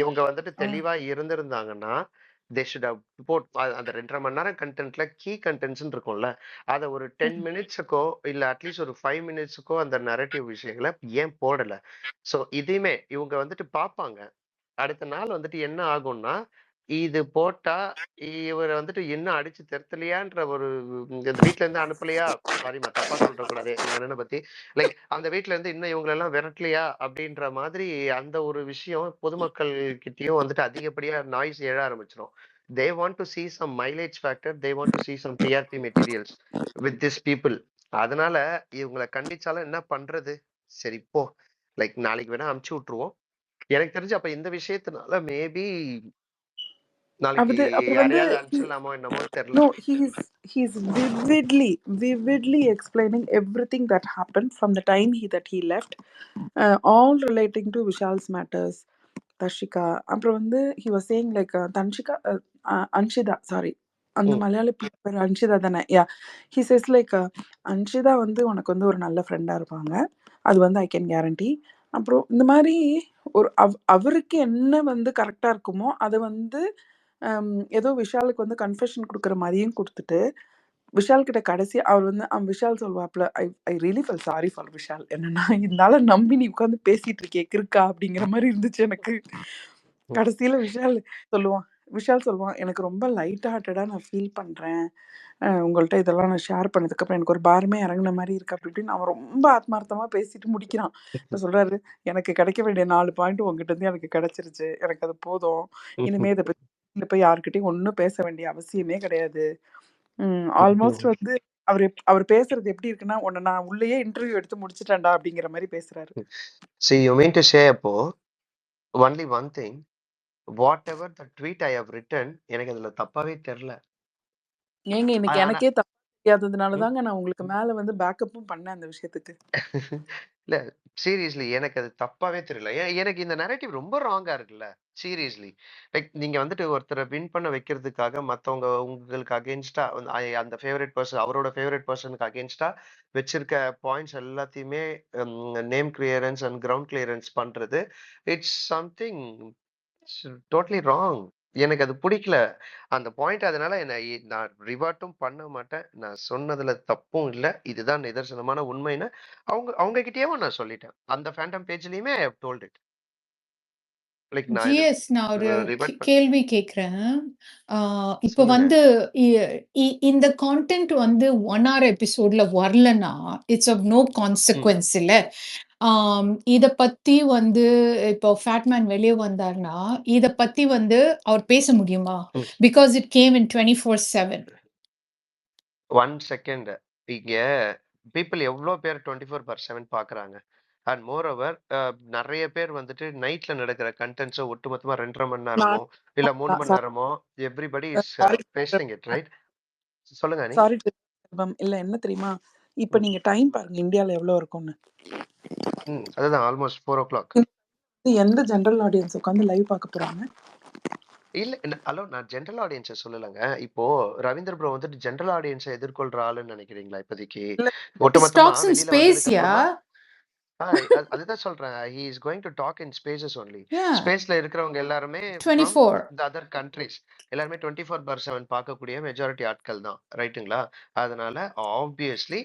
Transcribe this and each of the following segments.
இவங்க வந்துட்டு ஆ. தெளிவா இருந்திருந்தாங்கன்னா, தே ஷுட் ஹவ் போட் அந்த 2 1/2 மணி நேரம் கன்டென்ட்ல கன்டென்ட்ஸ்ன்னு இருக்கும்ல. அத ஒரு 10 மினிட்ஸுக்கோ, இல்ல அட்லீஸ்ட் ஒரு 5 மினிட்ஸுக்கோ அந்த நரேட்டிவ் விஷயங்கள ஏன் போடல? சோ இதையுமே இவங்க வந்துட்டு பார்ப்பாங்க. அடுத்த நாள் வந்துட்டு என்ன ஆகும்னா, இது போட்டா இவர வந்துட்டு இன்னும் அடிச்சு திருத்தலையான்ற ஒரு இந்த வீட்ல இருந்து அனுப்பலையா? சாரிம்மா தப்பா சொல்றக்கூடாது எங்க அண்ணன பத்தி. லைக் அந்த வீட்ல இருந்து இன்னும் இவங்களெல்லாம் விரட்டலையா? அப்படின்ற மாதிரி அந்த ஒரு விஷயம் பொதுமக்கள் கிட்டயும் வந்துட்டு அதிகப்படியா நாய்ஸ் எழ ஆரம்பிச்சுரும். They want to see some mileage factor. They want to see some TRP materials with these people. அதனால இவங்கள கண்டிச்சாலும் என்ன பண்றது? சரி போ. லைக் நாளைக்கு வேணா அனுப்பிச்சு விட்டுருவோம். எனக்கு தெரிஞ்சு அப்ப இந்த விஷயத்தினால மேபி நாளைக்கு அவர் வந்து யாரையாவது அனுப்பிச்சிடலாமோ என்னமோ தெரியல. no, he's vividly explaining everything that happened from the time he left, all relating to Vishal's matters. Tashika, அப்புறம் வந்து he was saying like Tanshika, Anshida, sorry, அந்த ம், மலையாளி பேர் அன்ஷிதா தானே? யா, he says like அன்ஷிதா வந்து உனக்கு வந்து ஒரு நல்ல ஃப்ரெண்டா இருப்பாங்க, அது வந்து ஐ கேன் கேரண்டி. அப்புறம் இந்த மாதிரி ஒரு அவருக்கு என்ன வந்து கரெக்டா இருக்குமோ அதை வந்து ஏதோ விஷாலுக்கு வந்து கன்ஃபெஷன் கொடுக்குற மாதிரியும் கொடுத்துட்டு, விஷால் கிட்ட கடைசி அவர் வந்து விஷால் சொல்வாப்ல, I I really fell sorry for Vishal, என்னன்னா இதனால நம்பி நீ உட்காந்து பேசிட்டு இருக்கே கிறுக்கா அப்படிங்கிற மாதிரி இருந்துச்சு எனக்கு. ம், கடைசியில விஷால் சொல்லுவான் எனக்கு ரொம்ப லைட் ஹார்ட்டடா நான் ஃபீல் பண்றேன், உங்கள்கிட்ட இதெல்லாம் நான் ஷேர் பண்ணதுக்கப்புறம் எனக்கு ஒரு பாரமே இறங்குன மாதிரி இருக்கு அப்படி இப்படின்னு அவன் ரொம்ப ஆத்மார்த்தமா பேசிட்டு முடிக்கிறான். இப்போ சொல்றாரு, எனக்கு கிடைக்க வேண்டிய 4 பாயிண்ட் உங்ககிட்ட இருந்து எனக்கு கிடைச்சிருச்சு, எனக்கு அது போதும், இனிமே இதை பத்தி போய் யாருக்கிட்டையும் ஒன்றும் பேச வேண்டிய அவசியமே கிடையாது. ஆல்மோஸ்ட் வந்து அவர் பேசுறது எப்படி இருக்குன்னா, உன்னை நான் உள்ளேயே இன்டர்வியூ எடுத்து முடிச்சிட்டேன்டா அப்படிங்கிற மாதிரி பேசுறாரு. See, you mean to say அப்போ only one thing, whatever the tweet I have written, எனக்கு அதுல தப்பாவே தெரியல. ஏங்க இன்னைக்கு ஆனா எனக்கே தப்பு தெரியாததுனால ம், தாங்க நான் உங்களுக்கு மேல வந்து பேக்கப்பும் பண்ணேன் அந்த விஷயத்துக்கு. இல்ல சீரியஸ்லி எனக்கு அது தப்பாவே தெரியல. எனக்கு இந்த நரேட்டிவ் ரொம்ப ராங்கா இருக்குல்ல. சீரியஸ்லி லைக் நீங்க வந்துட்டு ஒருத்தரை வின் பண்ண வைக்கிறதுக்காக மத்தவங்க உங்களுக்கு அகேன்ஸ்டா அந்த ஃபேவரட் பர்சன் அவரோட ஃபேவரட் பர்சனுக்கு அகேன்ஸ்டா வச்சிருக்க பாயிண்ட்ஸ் எல்லாத்தையுமே name clearance and ground clearance பண்றது இட்ஸ் சம்திங் டோட்டலி ராங். எனக்கு அது பிடிக்கல அந்த பாயிண்ட். அதனால நான் ரிவர்ட்டும் பண்ண மாட்டேன். நான் சொன்னதுல தப்பும் இல்ல. இதுதான் நிதர்சனமான உண்மைன்னு அவங்க அவங்க கிட்டயும் நான் சொல்லிட்டேன். அந்த ஃபேண்டம் பேஜ்லயுமே I have told it. Like நான் இது ஜிஎஸ், நான் ஒரு ரிவர்ட் கேள்வி கேட்கிறேன். இப்போ சொல்லுங்க. வந்து இந்த கான்டென்ட் வந்து 1 hour எபிசோட்ல வரலன்னா இட்ஸ் ஆஃப் நோ ம், கான்சிக்வன்ஸ் இல்ல. இத பத்தி வந்து இப்போ ஃபேட்மேன் வெளிய வந்தார்னா, இத பத்தி வந்து அவர் பேச முடியுமா? ம். Because it came in 24/7. 1 second. இங்க பீப்பிள் எவ்ளோ பேர் 24/7 பாக்குறாங்க. அண்ட் மோர் ஓவர் நெறைய பேர் வந்துட்டு நைட்ல நடக்கிற கன்டென்ட்ஸ ஒட்டுமொத்தமா 2 1/2 மணி நேரமோ, இல்ல 3 மணி நேரமோ everybody is sorry pasting it right. சொல்லுங்க அனி. சாரி இல்ல என்ன தெரியுமா, இப்ப ம், நீங்க டைம் பாருங்க இந்தியால எவ்வளவு இருக்கும்னு. அதுதான் ஆல்மோஸ்ட் 4:00. எந்த ஜெனரல் ஆடியன்ஸ் உட்காந்து லைவ் பார்க்க போறாங்க? இல்ல ஹலோ நான் ஜெனரல் ஆடியன்ஸ சொல்லலங்க. இப்போ ரவீந்தர் ப்ரோ வந்துட்டு ஜெனரல் ஆடியன்ஸ எதிர்கொள்ற ஆளுன்னு நினைக்கிறீங்களா இப்போதைக்கு? இல்ல திஸ் ஒட்டுமொத்தமா டாக்ஸ் இன் வெளியில ஸ்பேஸ், வந்ததுக்கு யா? அப்புறமா அதுதான் சொல்றேன். He is going to talk in spaces only. Yeah, ஸ்பேஸ்ல இருக்கிறவங்க எல்லாருமே ஃப்ரம் 24. The other countries. எல்லாருமே 24/7 பார்க்கக்கூடிய மெஜாரிட்டி ஆட்கள் தான். ரைட்டுங்களா? அதனால obviously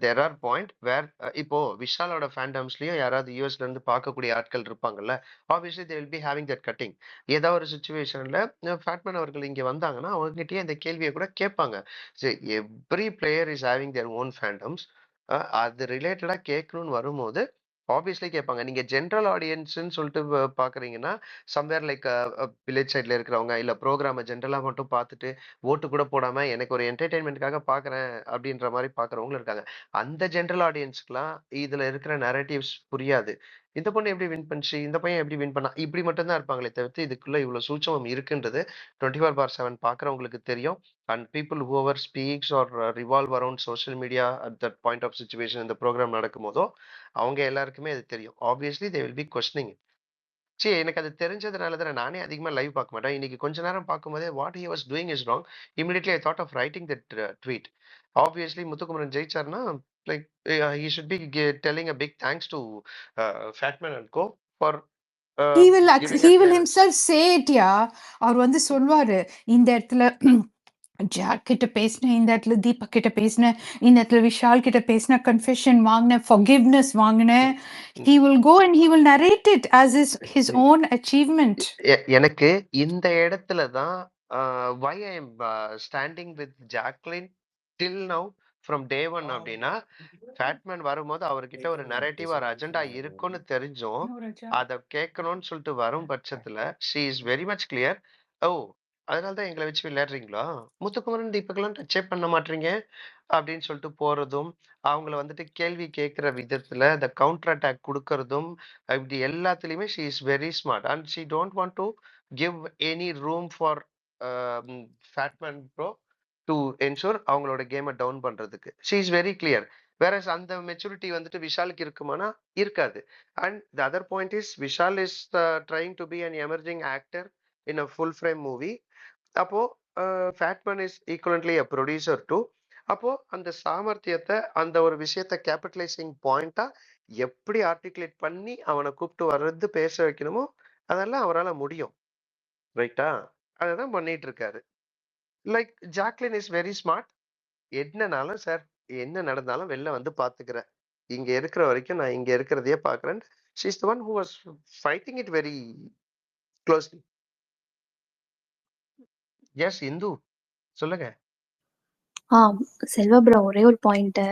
there are point where இப்போ விஷாலோட ஃபேண்டம்ஸ்லயும் யாராவது யூஎஸ்ல இருந்து பார்க்கக்கூடிய ஆட்கள் இருப்பாங்கல்ல. Obviously they will be having that cutting. ஏதோ ஒரு சுச்சுவேஷன்ல ஃபேட்மேன் அவர்கள் இங்க வந்தாங்கன்னா அவங்ககிட்டயே இந்த கேள்வியை கூட கேட்பாங்க. Every player is having their own fandoms. அது ரிலேட்டடா கேட்கணும்னு வரும்போது ஆப்வியஸ்லி கேட்பாங்க. நீங்க ஜென்ரல் ஆடியன்ஸ்ன்னு சொல்லிட்டு பாக்குறீங்கன்னா சம்வேர் லைக் வில்லேஜ் சைட்ல இருக்கிறவங்க இல்ல ப்ரோக்ராம ஜென்ரலா மட்டும் பார்த்துட்டு ஓட்டு கூட போடாம எனக்கு ஒரு என்டர்டைன்மெண்ட்காக பாக்குறேன் அப்படின்ற மாதிரி பாக்குறவங்களும் இருக்காங்க. அந்த ஜென்ரல் ஆடியன்ஸ்க்குலாம் இதுல இருக்கிற நரேட்டிவ்ஸ் புரியாது. இந்த பொண்ணு எப்படி வின் பண்ணுச்சு, இந்த பையன் எப்படி வின் பண்ணா, இப்படி மட்டும் தான் இருப்பாங்களே தவிர்த்து இதுக்குள்ள இவ்வளவு சூட்சமம் இருக்குன்றது 24/7 பாக்குறவங்களுக்கு தெரியும். And people whoever speaks or revolve around social media at that point of situation இந்த ப்ரோக்ராம் நடக்கும்போதோ அவங்க எல்லாருக்குமே அது தெரியும். Obviously they will B questioning. சரி எனக்கு அது தெரிஞ்சதுனால தானே நானே அதிகமா லைவ் பார்க்க மாட்டேன். இன்னைக்கு கொஞ்ச நேரம் பார்க்கும்போதே what he was doing is wrong. Immediately I thought of writing that tweet. Obviously Muthukumaran ஜெயிச்சார்னா like he should be telling a big thanks to Fatman and co for he will giving he a will clearance. himself say it. அவர் வந்து சொல்வாரு இந்த இடத்துல jack கிட்ட பேசினேன், இந்த இடத்துல தீபக் கிட்ட பேசினேன், இந்த இடத்துல விஷால் கிட்ட பேசினேன், கன்ஃபெஷன் வாங்கினேன், forgiveness வாங்கினேன். He will go and he will narrate it as his own achievement. எனக்கு இந்த இடத்துல தான் why I am standing with Jacqueline till now from day one அப்படின்னா, ஃபேட்மேன் வரும்போது அவர்கிட்ட ஒரு நரேட்டிவ் ஒரு அஜெண்டா இருக்குன்னு தெரிஞ்சும் அதை கேட்கணும்னு சொல்லிட்டு வரும் பட்சத்துல she is very much clear. ஓ, அதனால தான் எங்களை வச்சு விளையாடுறீங்களா, முத்துக்குமரன் தீபக்லாம் டச்சே பண்ண மாட்டீங்க அப்படின்னு சொல்லிட்டு போறதும், அவங்கள வந்துட்டு கேள்வி கேட்கிற விதத்துல the counter attack கொடுக்கறதும், இப்படி எல்லாத்துலயுமே she is very smart and she don't want to give any room for fatman bro to ensure அவங்களோட கேமை டவுன் பண்றதுக்கு. she is very clear. whereas அந்த மெச்சூரிட்டி வந்துட்டு விஷாலுக்கு இருக்குமானா இருக்காது. And the other point is Vishal is trying to be an emerging actor in a full frame movie. அப்போ Fatman is equivalently a producer too. அப்போ அந்த சாமர்த்தியத்தை அந்த ஒரு விஷயத்த கேபிட்டலைசிங் பாயிண்டா எப்படி ஆர்டிகுலேட் பண்ணி அவனை கூப்பிட்டு வர்றது பேச வைக்கணுமோ அதெல்லாம் அவரால் முடியும். ரைட்டா? அதான் பண்ணிட்டு இருக்காரு. Like Jacquline is very smart. என்னனாலும் சார் என்ன நடந்தாலும் வெளில வந்து பாத்துக்கிறேன், இங்க இருக்கிற வரைக்கும் நான் இங்க இருக்கிறதையே பாக்குறேன். she is the one who was fighting it very closely. Yes Indhu சொல்லுங்க. செல்வா ப்ரோ, ஒரே ஒரு பாயிண்ட்.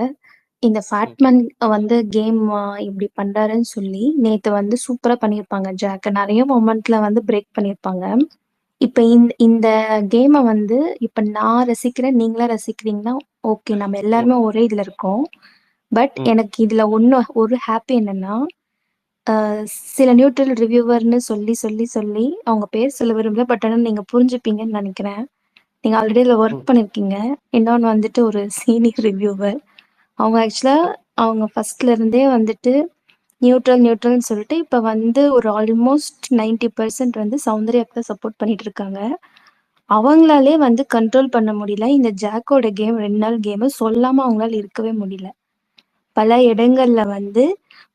இந்த ஃபேட்மேன் வந்து கேம் இப்படி பண்றாருன்னு சொல்லி நேத்து வந்து சூப்பரா பண்ணியிருப்பாங்க. ஜாக் நிறைய மொமெண்ட்ல வந்து பிரேக் பண்ணியிருப்பாங்க. இப்ப இந்த கேமை வந்து இப்ப நான் ரசிக்கிறேன், நீங்களா ரசிக்கிறீங்கன்னா ஓகே, நம்ம எல்லாருமே ஒரே இதுல இருக்கோம். பட் எனக்கு இதுல ஒரு ஹாப்பி என்னன்னா, சில நியூட்ரல் ரிவ்யூவர்னு சொல்லி சொல்லி சொல்லி அவங்க பேர் சொல்ல விரும்பல, பட் ஆனால் நீங்க புரிஞ்சுப்பீங்கன்னு நினைக்கிறேன். நீங்க ஆல்ரெடி இதுல ஒர்க் பண்ணிருக்கீங்க. இன்னொன்னு வந்துட்டு ஒரு சீனியர் ரிவ்யூவர். அவங்க ஆக்சுவலா அவங்க ஃபர்ஸ்ட்ல இருந்தே வந்துட்டு நியூட்ரல்னு சொல்லிட்டு இப்ப வந்து ஒரு ஆல்மோஸ்ட் 90% வந்து சௌந்தர்யாக்கு தான் சப்போர்ட் பண்ணிட்டு இருக்காங்க. அவங்களாலே வந்து கண்ட்ரோல் பண்ண முடியல. இந்த ஜாக்கோட கேம் 2 நாள் கேம் சொல்லாம அவங்களால இருக்கவே முடியல. பல இடங்கள்ல வந்து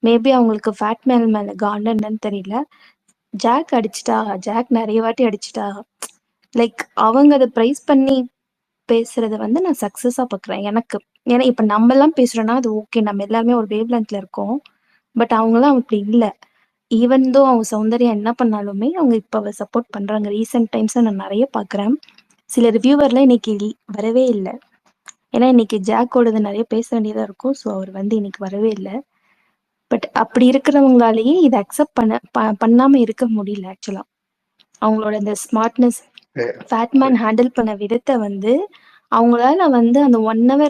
மேபி அவங்களுக்கு ஃபேட்மேன் மேல காண்ட் என்னன்னு தெரியல, ஜாக் அடிச்சிட்டா, ஜாக் நிறைய வாட்டி அடிச்சிட்டா, லைக் அவங்க அதை ப்ரைஸ் பண்ணி பேசுறத வந்து நான் சக்சஸா பாக்குறேன் எனக்கு. ஏன்னா இப்ப நம்ம எல்லாம் பேசுறோம்னா அது ஓகே, நம்ம எல்லாருமே ஒரு வேவ் லென்த்ல இருக்கோம். பட் அவங்களாம் அப்படி இல்லை. ஈவன் தோ அவங்க சௌந்தர்யா என்ன பண்ணாலுமே அவங்க இப்ப அவ சப்போர்ட் பண்றாங்க. ரீசெண்ட் டைம்ஸ்ல நான் நிறைய பாக்குறேன். சில ரிவ்யூவர்லாம் இன்னைக்கு வரவே இல்லை. ஏன்னா இன்னைக்கு ஜாக்கோடது நிறைய பேச வேண்டியதா இருக்கும். ஸோ அவர் வந்து இன்னைக்கு வரவே இல்லை. பட் அப்படி இருக்கிறவங்களாலேயே இதை அக்செப்ட் பண்ணாம இருக்க முடியல. ஆக்சுவலா அவங்களோட இந்த ஸ்மார்ட்னஸ், ஃபேட்மேன் ஹேண்டில் பண்ண விதத்தை வந்து அவங்களால வந்து அந்த 1 hour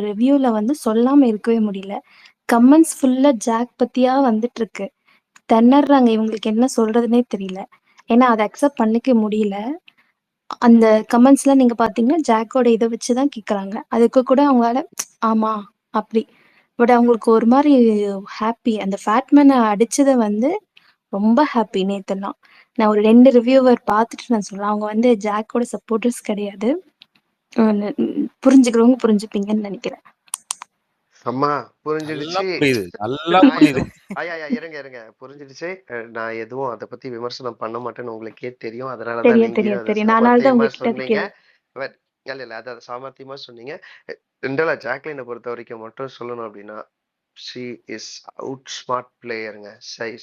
ரிவ்யூல வந்து சொல்லாம இருக்கவே முடியல. கமெண்ட்ஸ் ஃபுல்லா ஜாக் பத்தியா வந்துட்டு இருக்கு. திணறாங்க, இவங்களுக்கு என்ன சொல்றதுன்னே தெரியல. ஏன்னா அதை அக்செப்ட் பண்ணிக்க முடியல. அந்த கமெண்ட்ஸ்லாம் நீங்க பாத்தீங்கன்னா ஜாக்கோட இதை வச்சுதான் கேக்குறாங்க. அதுக்கு கூட அவங்களால ஆமா அப்படி, பட் அவங்களுக்கு ஒரு மாதிரி ஹாப்பி. அந்த ஃபேட்மேனை அடிச்சதை வந்து ரொம்ப ஹாப்பி நேத்தெல்லாம். நான் ஒரு 2 ரிவ்யூவர் பார்த்துட்டு நான் சொல்றேன், அவங்க வந்து ஜாக்கோட சப்போர்ட்டர்ஸ் கிடையாது. புரிஞ்சுக்கிறவங்க புரிஞ்சுப்பீங்கன்னு நினைக்கிறேன். அம்மா புரிஞ்சிடுச்சு. நல்லா புரியுது. ஐயா இருங்க புரிஞ்சிடுச்சு. நான் எதுவும் அதை பத்தி விமர்சனம் பண்ண மாட்டேன்னு உங்களுக்கே தெரியும். அதனாலதான் நீங்க அதை சாமர்த்தியமா சொன்னீங்க. இல்ல அதை சாமர்த்தியமா சொன்னீங்க. ரெண்டலா ஜாக்லினை பொறுத்த வரைக்கும் மட்டும் சொல்லணும் அப்படின்னா, she is அவுட் ஸ்மார்ட் பிளேயருங்க.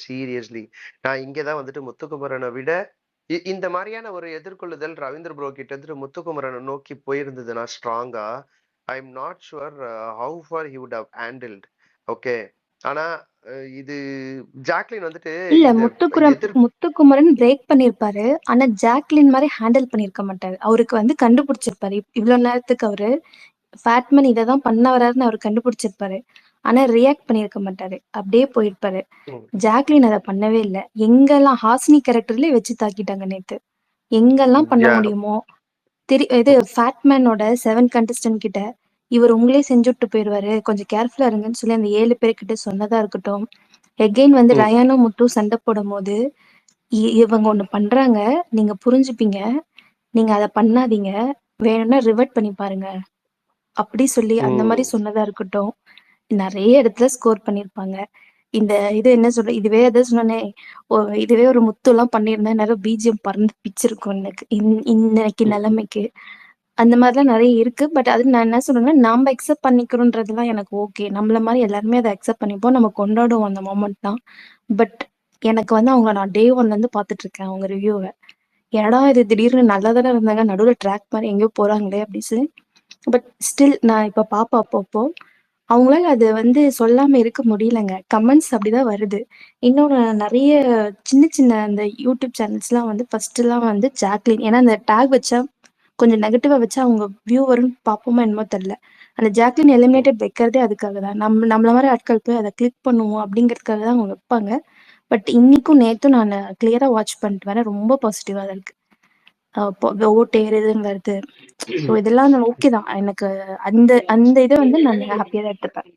சீரியஸ்லி நான் இங்கதான் வந்துட்டு முத்துக்குமரனை விட இந்த மாதிரியான ஒரு எதிர்கொள்ளுதல் ரவீந்திர ப்ரோ கிட்ட இருந்து முத்துக்குமரனை நோக்கி போயிருந்ததுன்னா ஸ்ட்ராங்கா, I am not sure how far he would have handled. Okay, ஆனா இது ஜாக்லின் வந்துட்டு இல்ல, முத்துக்குமரன் பிரேக் பண்ணிருப்பாரு. ஆனா ஜாக்லின் மாதிரி ஹேண்டில் பண்ணிருக்க மாட்டாரு. அவருக்கு வந்து கண்டுபிடிச்சிருப்பாரு இவ்வளவு நேரத்துக்கு அவரு ஃபேட்மேன் இததான் பண்ண வராருன்னு அவர் கண்டுபிடிச்சிருப்பாரு. ஆனா ரியாக்ட் பண்ணிருக்க மாட்டாரு, அப்படியே போயிருப்பாரு. ஜாக்லின் அதை பண்ணவே இல்லை. எங்கெல்லாம் ஹாசினி கேரக்டர்லயே வச்சு தாக்கிட்டாங்க நேத்து. எங்கெல்லாம் பண்ண முடியுமோ இது ஃபேட்மேனோட 7 contestant கிட்ட இவர் உங்களே செஞ்சுட்டு போயிருவாரு, கொஞ்சம் கேர்ஃபுல்லா இருங்கன்னு சொல்லி அந்த 7 பேர்கிட்ட சொன்னதா இருக்கட்டும். எகெயின் வந்து ரயானும் முத்து சண்டை போடும் போது இவங்க ஒண்ணு பண்றாங்க, நீங்க புரிஞ்சுப்பீங்க, நீங்க அதை பண்ணாதீங்க, வேணும்னா ரிவர்ட் பண்ணி பாருங்க அப்படி சொல்லி அந்த மாதிரி சொன்னதா இருக்கட்டும். நிறைய இடத்துல ஸ்கோர் பண்ணிருப்பாங்க. இந்த இது என்ன சொல்ற இதுவே எதாவது சொன்னனே, இதுவே ஒரு முத்துலாம் பண்ணியிருந்தா நேரம் பிஜிஎம் பறந்து பிச்சிருக்கும் எனக்கு. இன்னைக்கு நிலைமைக்கு. அந்த மாதிரிலாம் நெறைய இருக்கு. பட் அது நான் என்ன சொல்றேன்னா, நாம அக்செப்ட் பண்ணிக்கிறோன்றதுலாம் எனக்கு ஓகே. நம்மள மாரி எல்லாருமே அத அக்செப்ட் பண்ணிப்போம். நம்ம கொண்டாடுவோம் அந்த மொமெண்ட்லாம். பட் எனக்கு வந்து அவங்கள நான் டே 1லேருந்து பார்த்துட்டுருக்கேன் அவங்க ரிவ்யூவ. என்னடா இது திடீர்னு நல்லா தானே இருந்தாங்க. நடுவுல ட்ராக் மாரி எங்கேயோ போறாங்களே அப்டி சொல்லி. பட் ஸ்டில் நான் இப்ப பாப்பேன் அப்பப்போ. அவங்களால அத வந்து சொல்லாம இருக்க முடியலங்க. கமெண்ட்ஸ் அப்படிதான் வருது. இன்னொன்னு நெறைய சின்ன சின்ன அந்த யூடியூப் சேனல்ஸ்லாம் வந்து ஃபர்ஸ்ட்டுலாம் வந்து ஜாக்லின் ஏன்னா அந்த டேக் வச்சா கொஞ்சம் நெகட்டிவா வச்சா அவங்க வியூவரும் பார்ப்போமோ என்னமோ தெரியல. அந்த ஜாக்லின் எலிமினேட்டட் வைக்கிறதே அதுக்காக தான். நம்மள மாரி ஆட்கள் போய் அத கிளிக் பண்ணுவோம் அப்படிங்கிறதுக்காக தான் அவங்க வைப்பாங்க. பட் இன்னைக்கும் நேத்தும் நானு கிளியரா வாட்ச் பண்ணிட்டு வரேன். ரொம்ப பாசிட்டிவா தான் இருக்கு. ஓட்டு ஏறுதுன்னு வருது. ஸோ இதெல்லாம் ஓகே தான். எனக்கு அந்த அந்த இத வந்து நான் ஹாப்பியா தான் எடுத்துப்பேன்.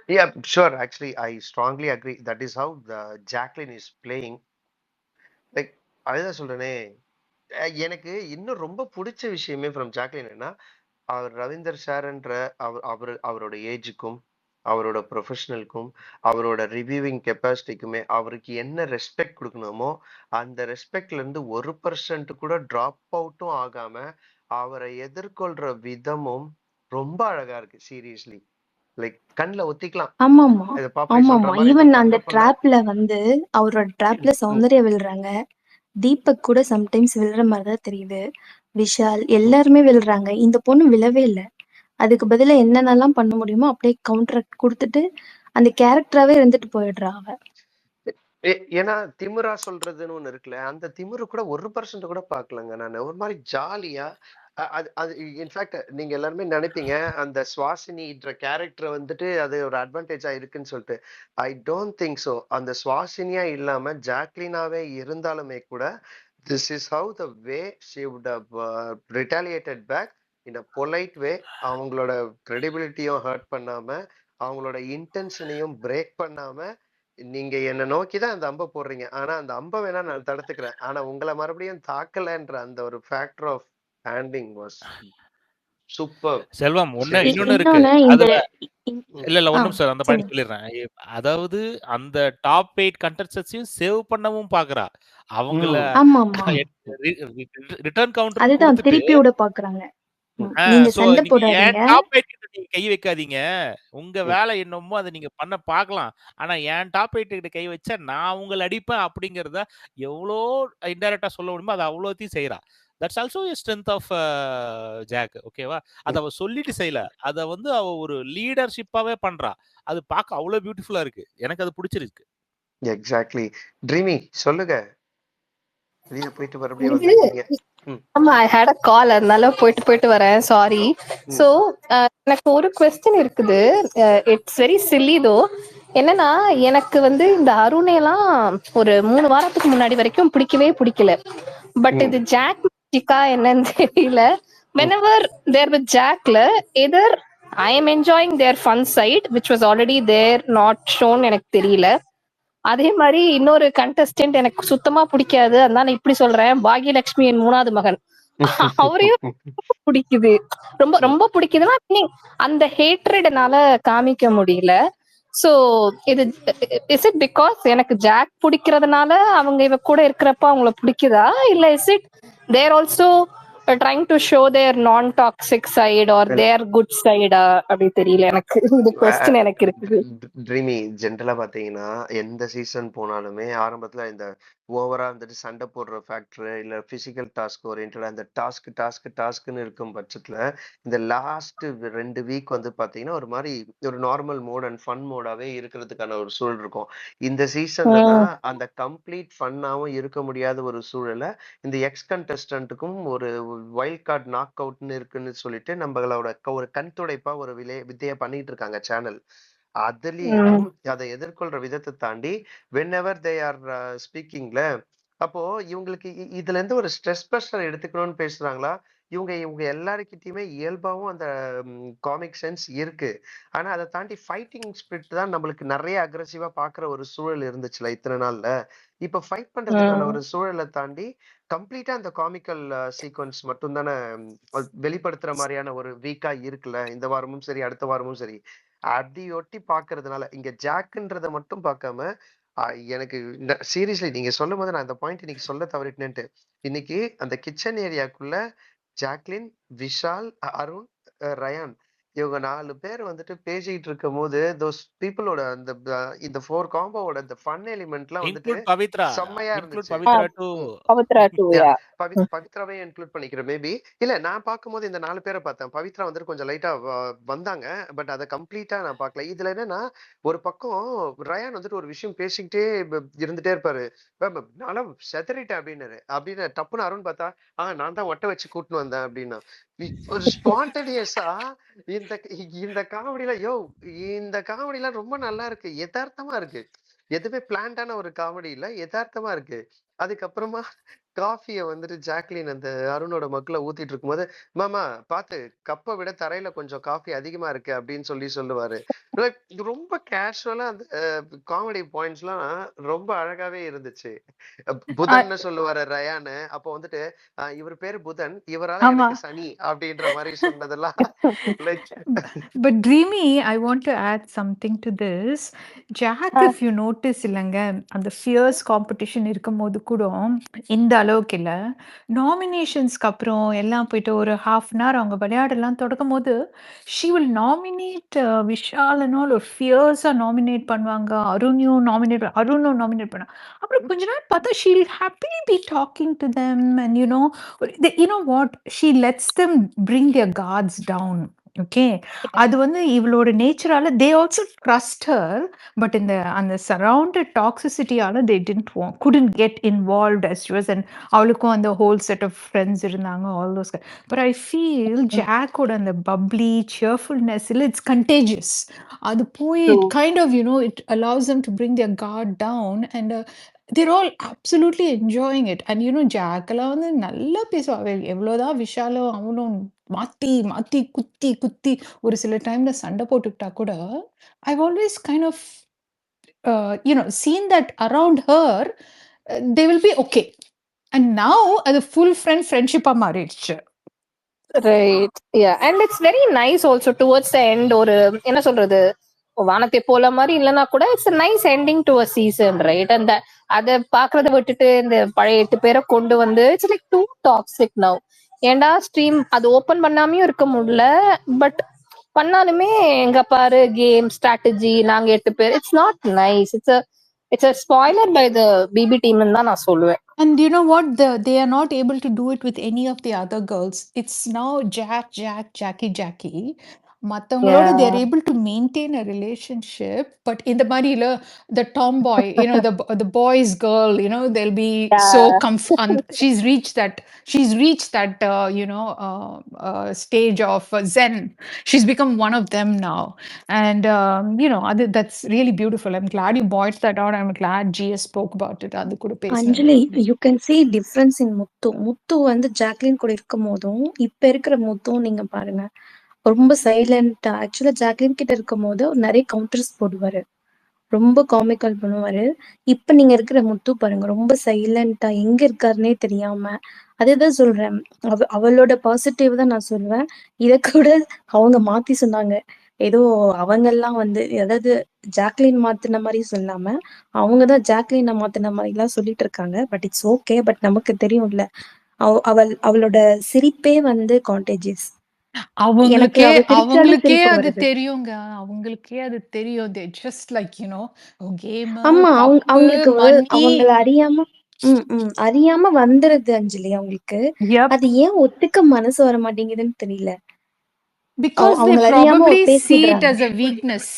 Yeah, sure. Actually, I strongly agree. That is how the Jacqueline is playing. Like, அதுதான் சொல்றேனே. எனக்கு இன்னும் ரொம்ப பிடிச்ச விஷயமே ஃப்ரம் ஜாக்லின் என்ன, அவர் ரவீந்தர் சார்ன்ற அவரோட ஏஜுக்கும் அவரோட ப்ரொஃபஷனலுக்கும் அவரோட ரிவ்யூவிங் கெப்பாசிட்டிக்குமே அவருக்கு என்ன ரெஸ்பெக்ட் கொடுக்கணுமோ அந்த ரெஸ்பெக்ட்ல இருந்து 1% கூட டிராப் அவுட்டும் ஆகாம அவரை எதிர்கொள்ற விதமும் ரொம்ப அழகா இருக்கு. சீரியஸ்லி, லைக் கண்ணுல ஒத்திக்கலாம். ஆமாமா. இத பாப்பே சொல்ற மாதிரி ஈவன் அந்த கண்ணுக்குள்ள ட்ராப்ல வந்து அவரோட ட்ராப்ல சௌந்தர்யா விழுறாங்க. தீபக் கூட சம்டைம்ஸ் விழுற மாரி தான் தெரியுது. விஷால் எல்லாருமே விழுறாங்க. இந்த பொண்ணு விழவே இல்ல. அதுக்கு பதிலா என்னென்னலாம் பண்ண முடியுமோ அப்படியே கவுண்டர் குடுத்துட்டு, அந்த கேரக்டராவே இருந்துட்டு போயிடுறா அவ. ஏன்னா திமிரா சொல்றதுன்னு ஒண்ணு இருக்குல்ல, அந்த திமிரு கூட 1% கூட பாக்கலங்க நானு. ஒரு மாதிரி ஜாலியா அது அது இன்ஃபேக்ட் நீங்க எல்லாருமே நினைப்பீங்க அந்த சுவாசினின்ற கேரக்டர் வந்துட்டு அது ஒரு அட்வான்டேஜா இருக்குன்னு சொல்லிட்டு. I don't think so. அந்த சுவாசினியா இல்லாம ஜாக்லினாவே இருந்தாலுமே கூட this is how the way she would have retaliated back in a polite way. அவங்களோட கிரெடிபிலிட்டியும் ஹர்ட் பண்ணாம, அவங்களோட இன்டென்ஷனையும் பிரேக் பண்ணாம, நீங்க என்ன நோக்கி தான் அந்த அம்ப போடுறீங்க. ஆனா அந்த அம்ப வேணா நான் தடுத்துக்கிறேன். ஆனா உங்கள மறுபடியும் தாக்கலன்ற அந்த ஒரு factor of handling was super. Selvam இன்னொன்னு இருக்கு. இன்னொன்னு இந்த அதுல இ- இல்ல ஆ ஒரு நிமிஷம் அந்த பாயிண்ட் சொல்லுங்க. சொல்லிடுறேன். அதாவது அந்த டாப் 8 கண்டஸ்டன்ட்ஸையும் சேவ் பண்ணவும் பாக்குறா. அவங்கள ஆமாமா. ரிட்டர்ன் கவுண்டரும் அதுதான் குடுத்துட்டு, திருப்பி விட பாக்குறாங்க. நீங்க சோ சண்டை நீங்க போடாதீங்க. என் டாப் 8 கிட்ட நீங்க கை வைக்காதீங்க. உங்க வேலை என்னமோ அத நீங்க பண்ண பார்க்கலாம். ஆனா என் டாப் 8 கிட்ட கை வச்சா நான் உங்கள அடிப்பேன் அப்படிங்கிறத எவ்வளோ இன்டைரக்ட்டா சொல்ல முடியுமோ அத அவ்வளோத்தையும் செய்றா. That's also a strength of Jack. ஓகேவா? அத அவ சொல்லிட்டு செய்யல. அத வந்து அவ ஒரு லீடர்ஷிப்பாவே பண்றா. அது பார்க்க அவ்வளோ பியூட்டிஃபுல்லா இருக்கு. எனக்கு அது பிடிச்சிருக்கு. எக்ஸாக்ட்லி. ட்ரீமி சொல்லுங்க. வெளிய போயிட்டு மறுபடியும் இது வந்திருக்கீங்க. ம், ஆமா ஐ ஹேட் அ கால் அதனால போயிட்டு போயிட்டு வரேன் சாரி. ம், ஸோ எனக்கு ஒரு கொஸ்டின் இருக்குது. இட்ஸ் வெரி சில்லி தோ. என்னன்னா எனக்கு வந்து இந்த அருணையெல்லாம் ஒரு 3 வாரத்துக்கு முன்னாடி வரைக்கும் பிடிக்கவே பிடிக்கல. பட் ம், இது ஜாக் மேஜிக்கா என்னன்னு தெரியல. ம். whenever they're with ஜாக்ல either I am enjoying their fun side which was already there not shown எனக்கு தெரியல. அதே மாதிரி இன்னொரு கண்டஸ்டன்ட் எனக்கு சுத்தமா பிடிக்காது. அதனால இப்படி சொல்றேன். பாக்யலட்சுமி என் 3வது மகன். அவரையும் பிடிக்குது. ரொம்ப ரொம்ப பிடிக்குதுன்னா அந்த ஹேட்ரட் என்னால காமிக்க முடியல. சோ இது இஸ் இட் பிகாஸ் எனக்கு ஜாக் பிடிக்கிறதுனால அவங்க இவ கூட இருக்கிறப்ப அவங்கள பிடிக்குதா, இல்ல is it they're also trying to show their non toxic side R இல்ல. தேர் குட் சைடா அப்படி தெரியல எனக்கு. இந்த கொஸ்டின் எனக்கு இருக்குது. ட்ரீமி ஜென்ரலா பாத்தீங்கன்னா எந்த சீசன் போனாலுமே ஆரம்பத்துல இந்த ஓவரா வந்துட்டு சண்டை போடுற ஃபேக்டர் இல்ல பிசிக்கல் டாஸ்க் ஓரியன்டா அந்த டாஸ்க்னு இருக்கும் பட்சத்துல இந்த லாஸ்ட் 2 வீக் வந்து பாத்தீங்கன்னா ஒரு மாதிரி ஒரு நார்மல் மோட் அண்ட் ஃபன் மோடாவே இருக்கிறதுக்கான ஒரு சூழல் இருக்கும். இந்த சீசன்ல தான் அந்த கம்ப்ளீட் ஃபன்னாவும் இருக்க முடியாத ஒரு சூழலை இந்த எக்ஸ் கண்டஸ்டன்ட்டுக்கும் ஒரு வைல்ட் கார்டு நாக் அவுட்னு இருக்குன்னு சொல்லிட்டு நம்மளோட ஒரு கண் துடைப்பா ஒரு வித்தைய பண்ணிட்டு இருக்காங்க சேனல். அதுலயும் அதை எதிர்கொள்ற விதத்தை தாண்டி whenever they are ஸ்பீக்கிங்ல அப்போ இவங்களுக்கு இதுல இருந்து ஒரு ஸ்ட்ரெஸ் பஸ்டர் எடுத்துக்கணும்னு பேசுறாங்களா? இவங்க எல்லாருக்கிட்டயுமே இயல்பாவும் அந்த காமிக் சென்ஸ் இருக்கு. ஆனா அதை தாண்டி ஃபைட்டிங் ஸ்பிரிட் தான் நம்மளுக்கு நிறைய அக்ரெசிவா பாக்குற ஒரு சூழல் இருந்துச்சுல இத்தனை நாள்ல. இப்ப ஃபைட் பண்றதுக்கான ஒரு சூழலை தாண்டி கம்ப்ளீட்டா அந்த காமிக்கல் சீக்வன்ஸ் மட்டும் தானே வெளிப்படுத்துற மாதிரியான ஒரு வீக்கா இருக்குல்ல இந்த வாரமும் சரி அடுத்த வாரமும் சரி. அதையொட்டி பார்க்கறதுனால, இங்க ஜாக்ன்றத மட்டும் பார்க்காம, எனக்கு சீரியஸ்லி நீங்க சொல்லும்போது நான் இந்த பாயிண்ட் இன்னைக்கு சொல்ல தவறிட்டேன்ட்டு. இன்னைக்கு அந்த கிச்சன் ஏரியாக்குள்ள ஜாக்லின், விஷால், அருண், ரயான் இவங்க 4 பேர் வந்துட்டு பேசிட்டு இருக்கும்போது, தோஸ் பீப்பிளோட அந்த இந்த 4 காம்போவோட அந்த ஃபன் எலிமெண்ட்லாம் வந்துட்டு இன்க்ளூட் பவித்ரா. செம்மையா இன்க்ளூட் இருந்துச்சு. பவித்ரா டூ. ம். பவித்ரா டூ. யா. யா. பவித்ராவே இன்க்ளூட் பண்ணிக்கிறேன் மேபி. இல்ல நான் பார்க்கும்போது இந்த 4 பேர பார்த்தேன். பவித்ரா வந்துட்டு கொஞ்சம் லைட்டா வந்தாங்க. பட் அத கம்ப்ளீட்டா நான் பார்க்கல. இதுல என்னன்னா, ஒரு பக்கம் ரயான் வந்துட்டு ஒரு விஷயம் பேசிக்கிட்டே இருந்துட்டே இருப்பாரு. நான்லாம் செதறிட்டேன் அப்டின்னாரு. அப்படின்னு டப்புன்னு அருண் பார்த்தா, நான் தான் ஒட்ட வச்சு கூட்டின்னு வந்தேன் அப்டின்னா. ஒரு ஸ்பான்டேனியஸா இந்த இந்த இந்த காமெடிலாம் ரொம்ப நல்லா இருக்கு. எதார்த்தமா இருக்கு. எதுவுமே பிளான்டான ஒரு காமெடி இல்ல. எதார்த்தமா இருக்கு. அதுக்கப்புறமா காஃபிய வந்துட்டு ஜாக்லின் அந்த அருணோட மக்குல ஊத்திட்டு இருக்கும்போது, "மாமா பாத்து கப்ப விட தரையில கொஞ்சம் காஃபி அதிகமா இருக்கு" அப்படின்னு சொல்லுவாரு. லைக் ரொம்ப கேஷுவலா அந்த காமெடி பாயிண்ட்ஸ்லாம் ரொம்ப அழகாவே இருந்துச்சு. புதன்னு சொல்லுவாரு ரயானு. அப்போ வந்துட்டு இவர் பேரு புதன், இவரால ஆமா. எனக்கு சனி அப்படின்ற மாரி சொன்னதெல்லாம் like But Dreamy, I want to add something to this. Jack, if you notice இல்லங்க, அந்த fierce competition இருக்கும்போது கூட இந்த அளவுக்கு இல்ல. நாமினேஷன்ஸ்க்கு அப்புறம் எல்லாம் போயிட்டு ஒரு half an hour அவங்க விளையாடலாம் தொடங்கும்போது, she will nominate Vishal and all ஒரு fierce-ஆ nominate பண்ணுவாங்க. அருணும் nominate பண்ணா. அப்புறம் கொஞ்ச நேரம் பார்த்தா she'll happily be talking to them and you know what? She lets them bring their guards down. Okay. அது வந்து இவளோட நேச்சரால they also trust her. But இந்த அந்த சரவுண்டட் டாக்ஸிசிட்டியால they couldn't get involved as she was and அவளுக்கும் அந்த whole set of friends இருந்தாங்க. All those but I feel ஜாக்கோட அந்த பப்ளி சியர்ஃபுல்னஸ் இல்லை இட்ஸ் கண்டேஜியஸ். அது போய் it kind of it allows them to bring their guard down and they're all absolutely enjoying it. And Jack எல்லாம் வந்து நல்லா பேசுவா. எவ்வளோதான் விஷாலும் அவனும் மாத்தி மாத்தி குத்தி குத்தி ஒரு சில டைம்ல சண்டை போட்டுக்கிட்டா கூட I've always kind of seen that around her they will be okay. And now அது full friendship-ஆ மாறிடுச்சு. Right. Yeah. And it's very nice also towards the end. ஒரு என்ன சொல்றது, வானத்தை போல மாதிரி இல்லைன்னா கூட it's nice ending to a season, right? அந்த அதை பாக்குறத விட்டுட்டு இந்த பழைய 8 பேரை கொண்டு வந்து it's like too toxic now. ஏண்டா ஸ்ட்ரீம் அது ஓபன் பண்ணாமையும் இருக்க முடியல, பட் பண்ணாலுமே எங்க பாரு கேம் ஸ்ட்ராட்டஜி நாங்க 8 பேர். It's not nice. It's a spoiler by the BB team தான் நான் சொல்லுவேன். And you know what? They are not able to do it with any of the other girls. It's now Jackie. மத்தவங்களோட they are able to maintain a relationship. But in the மாதிரில the tomboy, the boy's girl, they'll be so she's reached that stage of zen. She's become one of them now. And that's really beautiful. I'm glad you pointed that out. I'm glad GS spoke about it. அது கூட பேசுனது. Anjali, you can see difference in Muthu வந்து Jacquline கூட இருக்கும் போதும் இப்ப இருக்கிற முத்தும் நீங்க பாருங்க, ரொம்ப சைலண்டா. ஆக்சுவலா ஜாக்லின் கிட்ட இருக்கும் போது நிறைய கவுண்டர்ஸ் போடுவாரு, ரொம்ப காமிக்கல் பண்ணுவாரு. இப்ப நீங்க இருக்கிற முத்து பாருங்க, ரொம்ப சைலண்டா எங்க இருக்காருன்னே தெரியாம. அதேதான் சொல்றேன், அவளோட பாசிட்டிவ் தான் நான் சொல்லுவேன். இத கூட அவங்க மாத்தி சொன்னாங்க. ஏதோ அவங்கெல்லாம் வந்து அதாவது ஜாக்லின் மாத்தின மாதிரி சொல்லாம அவங்கதான் ஜாக்லினை மாத்தின மாதிரி எல்லாம் சொல்லிட்டு இருக்காங்க. But it's okay. பட் நமக்கு தெரியும்ல, அவளோட சிரிப்பே வந்து கான்டேஜியஸ். அவங்களுக்கே சிரிப்பு அது வருது. தெரியுங்க. அவங்களுக்கே அது தெரியும். they just like கேம் ஆமா, அவங்களுக்கு அவங்கள அறியாம வந்துருது அஞ்சலி அவங்களுக்கு. அது ஏன் ஒத்துக்க மனசு வர மாட்டேங்குதுன்னு தெரியல. because they அவங்கள அறியாம probably see it பேசிடுறாங்க. as a weakness.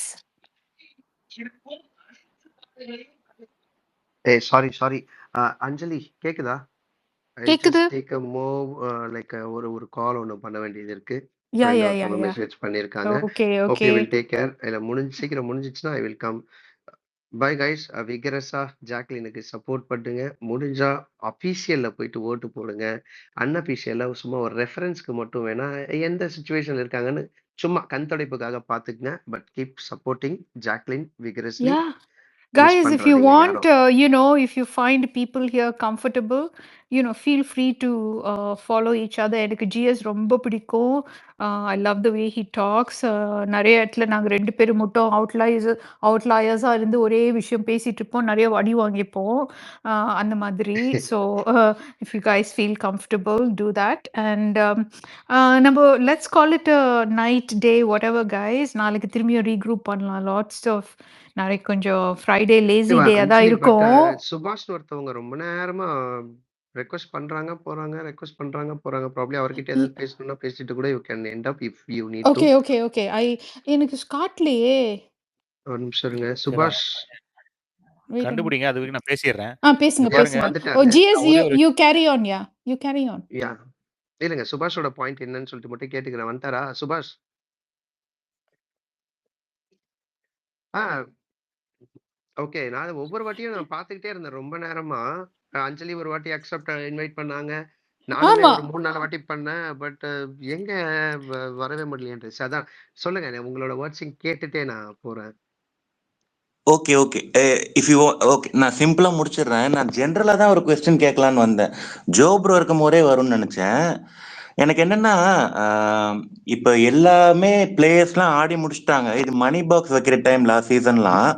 Sorry Anjali கேக்குதா? கேக்குது. டேக் a move like ஒரு கால் ஒன்னு பண்ண வேண்டியது இருக்கு. Yeah. மெசேஜ் பண்ணிருக்காங்க. Okay. Will take care. இல்ல சீக்கிரம் முடிஞ்சிச்சுன்னா I will come. Bye guys. விகரஸா ஜாக்லினுக்கு சப்போர்ட் பண்ணுங்க. முடிஞ்சா அபிஷியல்ல போயிட்டு ஓட்டு போடுங்க. அன்அபிஷியல்ல சும்மா ஒரு ரெஃபரன்ஸ்க்கு மட்டும் வேணா எந்த சிச்சுவேஷன்ல இருக்காங்கன்னு சும்மா கண் துடைப்புக்காக பாத்துக்கங்க. But keep supporting Jacqueline vigorously. Yeah. Guys, if you want, if you find people here comfortable, feel free to follow each other. எனக்கு GS ரொம்ப பிடிக்கும். I love the way he talks. நிறைய இடத்துல நாங்க 2 பேரும் மட்டும் அவுட்லயர்ஸா இருந்து ஒரே விஷயம் பேசிட்டு இருப்போம். நிறைய அடி வாங்கிப்போம். அந்த மாதிரி. So if you guys feel comfortable, do that. And நம்ம let's call it a night, day, whatever guys. நாளைக்கு திரும்பியும் regroup பண்ணலாம். Lots of நாளைக்கு கொஞ்சம் ஃப்ரைடே லேசி டேயா தான் ஆக்சுவலி பட் இருக்கும். சுபாஷ்னு ஒருத்தவங்க ரொம்ப நேரமா ரெக்வெஸ்ட் பண்றாங்க போறாங்க, ரெக்வெஸ்ட் பண்றாங்க போறாங்க. ப்ராபப்ளி அவர்கிட்ட ஏதாவது பேசணும்னா பேசிட்டு கூட you can end up if you need to. Okay. எனக்கு காட்டலையே. ஒரு நிமிஷம் இருங்க. சரி, சுபாஷ் Wait a minute. கண்டுபிடிங்க. அது வரைக்கும் நான் பேசிடுறேன். பேசுங்க சுபாஷ் பேசுங்க. வந்துட்டாரு. GS ஒரே ஒரு you carry on. Yeah, you carry on. யா இல்லைங்க, சுபாஷோட பாயிண்ட் என்னன்னு சொல்லிட்டு மட்டும் கேட்டுக்கிறேன். வந்துட்டாரா சுபாஷ்? ஆ ஓகே. நான் ஒவ்வொரு வாட்டியும் நான் பார்த்துக்கிட்டே இருந்தேன் ரொம்ப நேரமா. அஞ்சலி ஒரு வாட்டி அக்செப்ட் இன்வைட் பண்ணாங்க. நானுமே ஆமா. ஒரு 3, 4 வாட்டி பண்ணேன். பட் எங்க வரவே முடியலையேன்ருச்சு. அதான் சொல்லுங்க. உங்களோட வேர்ட்ஸிங் கேட்டுட்டே நான் போறேன். ஓகே இஃப் யூ ஓகே, நான் சிம்பிளா முடிச்சிடுறேன். நான் ஜென்ரலா தான் ஒரு கொஸ்டின் கேட்கலான்னு வந்தேன். ஜோ ப்ரோ இருக்கும் போதே வரும்னு நினைச்சேன். எனக்கு என்னன்னா, இப்ப எல்லாமே பிளேயர்ஸ்லாம் ஆடி முடிச்சிட்டாங்க. இது மணி பாக்ஸ் வைக்கிற டைம் லாஸ்ட் சீசன்லாம்.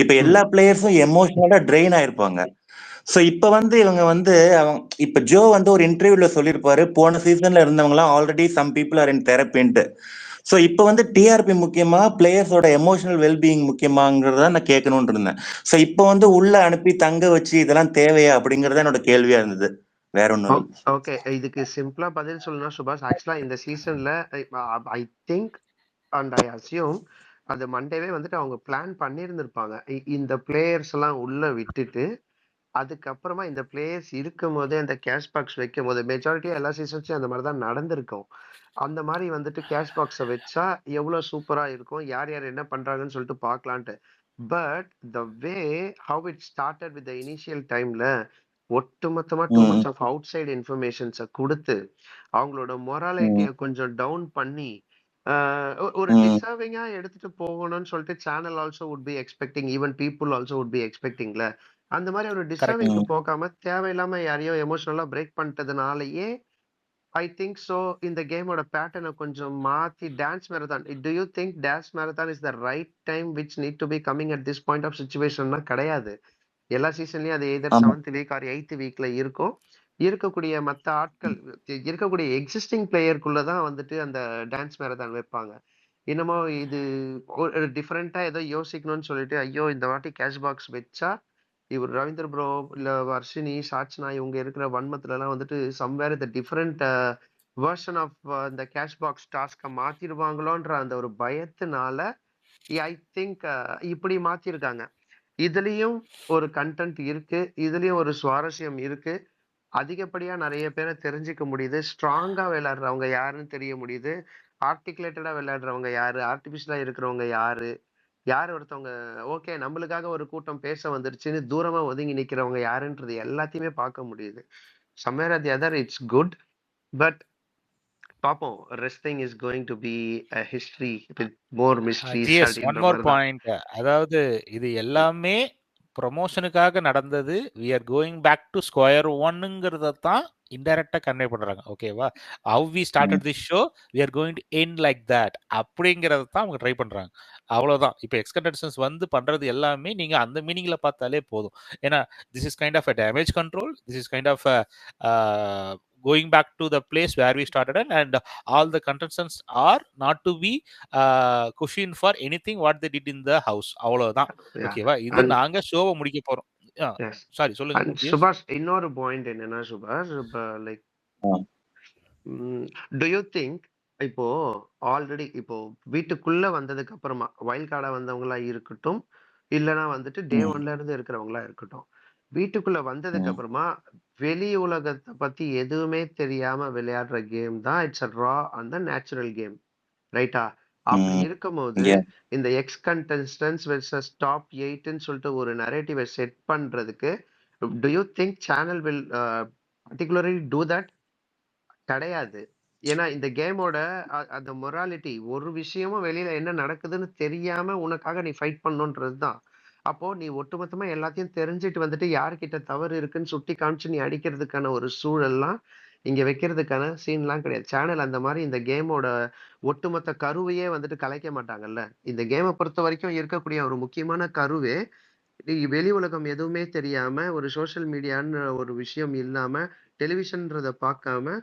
இப்ப எல்லா பிளேயர்ஸும் எமோஷனலா ட்ரெயின் ஆயிருப்பாங்க. ஸோ இப்ப இவங்க இப்ப ஜோ ஒரு இன்டர்வியூல சொல்லியிருப்பாரு, போன சீசன்ல இருந்தவங்க எல்லாம் already some people are in தெரப்பின்ட்டு. ஸோ இப்ப டிஆர்பி முக்கியமா, பிளேயர்ஸோட எமோஷனல் வெல்பீயிங் முக்கியமாங்கிறத நான் கேட்கணும்னு இருந்தேன். ஸோ இப்ப உள்ள அனுப்பி தங்க வச்சு இதெல்லாம் தேவையா அப்படிங்கறத என்னோட கேள்வியா இருந்தது. வேற ஒண்ணும் ஓகே. இதுக்கு சிம்பிளா பதில் சொல்லணும்னா சுபாஷ், ஆக்சுவலா இந்த சீசன்ல I think and I assume அது மண்டேவே அவங்க பிளான் பண்ணியிருந்திருப்பாங்க. இந்த பிளேயர்ஸ் எல்லாம் உள்ள விட்டுட்டு அதுக்கப்புறமா இந்த பிளேயர்ஸ் இருக்கும் போதே அந்த கேஷ் பாக்ஸ் வைக்கும் போது மெஜாரிட்டியா எல்லா சீசன்ஸும் அந்த மாதிரி தான் நடந்திருக்கும். அந்த மாதிரி கேஷ் பாக்ஸை வச்சா எவ்வளவு சூப்பரா இருக்கும், யார் யார் என்ன பண்றாங்கன்னு சொல்லிட்டு பார்க்கலான்ட்டு. But the way how it started with the initial டைம்ல ஒட்டுமொத்தமா too much of outside இன்ஃபர்மேஷன்ஸை கொடுத்து அவங்களோட மொராலிட்டியை கொஞ்சம் டவுன் பண்ணி ஒரு டிசர்விங்கா எடுத்துட்டு போகணும்னு சொல்லிட்டு channel also would be expecting, even people also would be expecting. அந்த மாதிரி ஒரு டிசர்விங்க்கு போகாம தேவையில்லாம யாரையோ எமோஷனலா பிரேக் பண்ணிட்டதுனாலயே ஐ திங்க் ஸோ இந்த கேமோட பேட்டர்னை கொஞ்சம் மாத்தி dance marathon. Do you think dance marathon is the right time which need to be coming at this point of சிச்சுவேஷன்னா? கிடையாது. எல்லா சீசன்லயும் அது either 7th week or 8th வீக்ல இருக்கும். இருக்கக்கூடிய மற்ற ஆட்கள் இருக்கக்கூடிய எக்ஸிஸ்டிங் பிளேயருக்குள்ளதான் அந்த டான்ஸ் மேரத்தான் வைப்பாங்க. என்னமோ இது ஒரு டிஃப்ரெண்டா ஏதோ யோசிக்கணும்னு சொல்லிட்டு ஐயோ இந்த வாட்டி கேஷ் பாக்ஸ் வச்சா இவர் ரவீந்திர ப்ரோ இல்ல வர்ஷினி சாட்சினா இவங்க இருக்கிற வன்மத்துல எல்லாம் சம்வேர் இந்த டிஃப்ரெண்ட் வெர்ஷன் ஆஃப் இந்த கேஷ் பாக்ஸ் டாஸ்கை மாத்திடுவாங்களோன்ற அந்த ஒரு பயத்தினால ஐ திங்க் இப்படி மாத்திருக்காங்க. இதுலயும் ஒரு கண்டென்ட் இருக்கு, இதுலயும் ஒரு சுவாரஸ்யம் இருக்கு. அதிகப்படியா நிறைய பேரை தெரிஞ்சுக்க முடியுது. ஸ்ட்ராங்கா விளையாடுறவங்க யாருன்னு தெரிய முடியுது. ஆர்டிகுலேட்டடா விளையாடுறவங்க யாரு, ஆர்டிபிஷியலா இருக்கிறவங்க யாரு, யார் ஒருத்தவங்க ஓகே நம்மளுக்காக ஒரு கூட்டம் பேச வந்துருச்சுன்னு தூரமா ஒதுங்கி நிக்கிறவங்க யாருன்றது எல்லாத்தையுமே பார்க்க முடியுது. somewhere or the other it's good, but பாப்போம். wrestling is going to be a history with more mysteries GS அப்படின்ற ஒன் மோர் மாதிரி தான். பாயிண்ட். அதாவது இது எல்லாமே ப்ரொமோஷனுக்காக நடந்தது. we are going back to square oneங்கிறத தான் இன்டைரக்டா கன்வே பண்றாங்க. ஓகேவா? how we started this show, we are going to end like that அப்படிங்கறத தான் அவங்க ட்ரை பண்றாங்க. அவ்வளவுதான். இப்போ எக்ஸ்கண்டன்ஸ் பண்றது எல்லாமே நீங்க அந்த மீனிங்ல பார்த்தாலே போதும். ஏன்னா this is kind of a damage control, this is kind of a going back to the place where we started, and all the contestants are not to be cushioned for anything what they did in the house. அவ்வளவுதான். Yeah. ஓகேவா? இது And நாங்க ஷோவை முடிக்க போறோம். yes. Sorry சொல்லுங்க. And Yes. சுபாஷ் இன்னொரு பாயிண்ட் என்னன்னா சுபாஷ், லைக் டு யூ திங்க் இப்போ ஆல்ரெடி இப்போ வீட்டுக்குள்ள வந்ததுக்கு அப்புறமா வைல்ட் கார்டா வந்தவங்களா இருக்கட்டும், இல்லைன்னா டே ஒன்ல இருந்து இருக்கிறவங்களா இருக்கட்டும், வீட்டுக்குள்ள வந்ததுக்கு அப்புறமா வெளி உலகத்தை பத்தி எதுவுமே தெரியாம விளையாடுற கேம் தான் இட்ஸ் அ ரா அந்த நேச்சுரல் கேம், ரைட்டா? அப்படி இருக்கும்போது இந்த எக்ஸ் கண்டெஸ்டன்ஸ் வெர்சஸ் டாப் 8ன்னு சொல்லிட்டு ஒரு நரேட்டிவை செட் பண்றதுக்கு to you think channel will particularly do that? கிடையாது. ஏன்னா இந்த கேமோட அந்த மொராலிட்டி ஒரு விஷயமும் வெளியில என்ன நடக்குதுன்னு தெரியாம உனக்காக நீ ஃபைட் பண்ணணுன்றது தான். அப்போ நீ ஒட்டுமொத்தமா எல்லாத்தையும் தெரிஞ்சுட்டு வந்துட்டு யார்கிட்ட தவறு இருக்குன்னு சுட்டி காமிச்சு நீ அடிக்கிறதுக்கான ஒரு சூழல்லாம் இங்க வைக்கிறதுக்கான சீன்லாம் கிடையாது. சேனல் அந்த மாதிரி இந்த கேமோட ஒட்டுமொத்த கருவையே வந்துட்டு கலைக்க மாட்டாங்கல்ல. இந்த கேமை பொறுத்த வரைக்கும் இருக்கக்கூடிய ஒரு முக்கியமான கருவே வெளி உலகம் எதுவுமே தெரியாம ஒரு சோஷியல் மீடியான்னு ஒரு விஷயம் இல்லாம டெலிவிஷன்றத பார்க்காம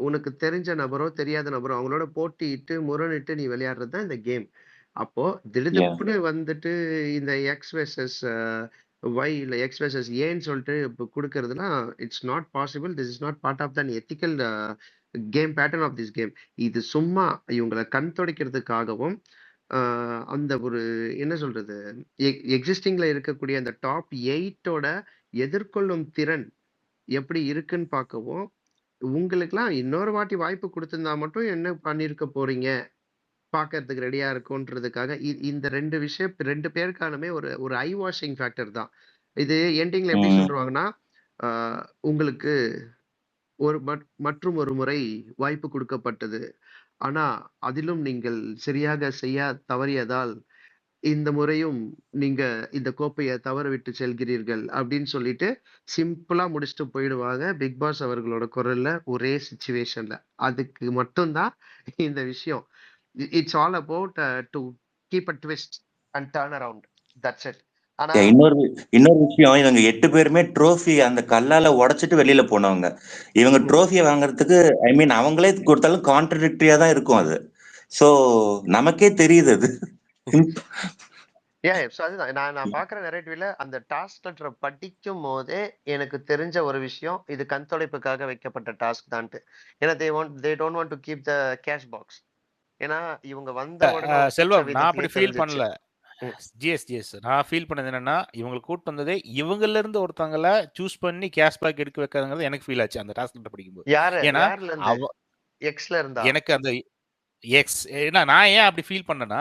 உனக்கு தெரிஞ்ச நபரோ தெரியாத நபரோ அவங்களோட போட்டியிட்டு முரணிட்டு நீ விளையாடுறது தான் இந்த கேம். அப்போ திடுதிப்புன்னு வந்துட்டு இந்த எக்ஸ் வெர்சஸ் ஒய் இல்ல எக்ஸ் வெர்சஸ் ஏன்னு சொல்லிட்டு இப்போ கொடுக்கறதுனா it's not possible. This is not part of the ethical game pattern of this game. இது சும்மா இவங்களை கண் துடைக்கிறதுக்காகவும் அந்த ஒரு என்ன சொல்றது எக்ஸிஸ்டிங்ல இருக்கக்கூடிய அந்த டாப் 8ஓட எதிர்கொள்ளும் திறன் எப்படி இருக்குன்னு பார்க்கவும், உங்களுக்குலாம் இன்னொரு வாட்டி வாய்ப்பு கொடுத்திருந்தா மட்டும் என்ன பண்ணிருக்க போறீங்க பார்க்கறதுக்கு ரெடியா இருக்கும்ன்றதுக்காக இந்த 2 விஷயம் 2 பேருக்கானுமே ஒரு ஒரு ஐ வாஷிங் ஃபேக்டர் தான். இது எண்டிங்ல எப்படி சொல்றாங்கன்னா உங்களுக்கு மற்றும் ஒரு முறை வாய்ப்பு கொடுக்கப்பட்டது. ஆனா அதிலும் நீங்கள் சரியாக செய்ய தவறியதால் இந்த முறையும் நீங்க இந்த கோப்பையை தவற விட்டு செல்கிறீர்கள் அப்படின்னு சொல்லிட்டு சிம்பிளா முடிச்சுட்டு போயிடுவாங்க. பிக் பாஸ் அவர்களோட குரல்ல ஒரே சிச்சுவேஷன்ல. அதுக்கு மட்டும்தான் இந்த விஷயம். It's all about to keep a twist and turn around. That's it. ஆனா இன்னொரு விஷயம், இவங்க 8 பேருமே ட்ரோஃபி அந்த கல்லால உடைச்சிட்டு வெளியில போனவங்க. இவங்க ட்ரோஃபியை வாங்குறதுக்கு ஐ மீன் அவங்களே கொடுத்தாலும் கான்ட்ரடிக்டரியா தான் இருக்கும் அது. சோ நமக்கே தெரியுது அது. அதுதான் நான் பாக்குற நெரேட்டிவ்ல அந்த டாஸ்க் லெட்டரை படிக்கும் போதே எனக்கு தெரிஞ்ச ஒரு விஷயம், இது கண் தொடைப்புக்காக வைக்கப்பட்ட டாஸ்க் தான்ட்டு. ஏன்னா they don't want to keep the cash box. ஏன்னா இவங்க வந்த உடனே செல்வம், நான் அப்படி ஃபீல் பண்ணல. ஜிஎஸ் நான் ஃபீல் பண்ணது என்னன்னா, இவங்களுக்கு கூட்டு வந்ததே இவங்கல இருந்து ஒருத்தவங்கள சூஸ் பண்ணி கேஷ் பேக் எடுக்க வைக்கிறதுங்கிறது எனக்கு ஃபீல் ஆச்சு அந்த டாஸ்க் படிக்கும்போது. ஏன்னா எக்ஸ்ல இருந்தா எனக்கு அந்த எக்ஸ் ஏன்னா நான் ஏன் அப்படி ஃபீல் பண்ணேன்னா,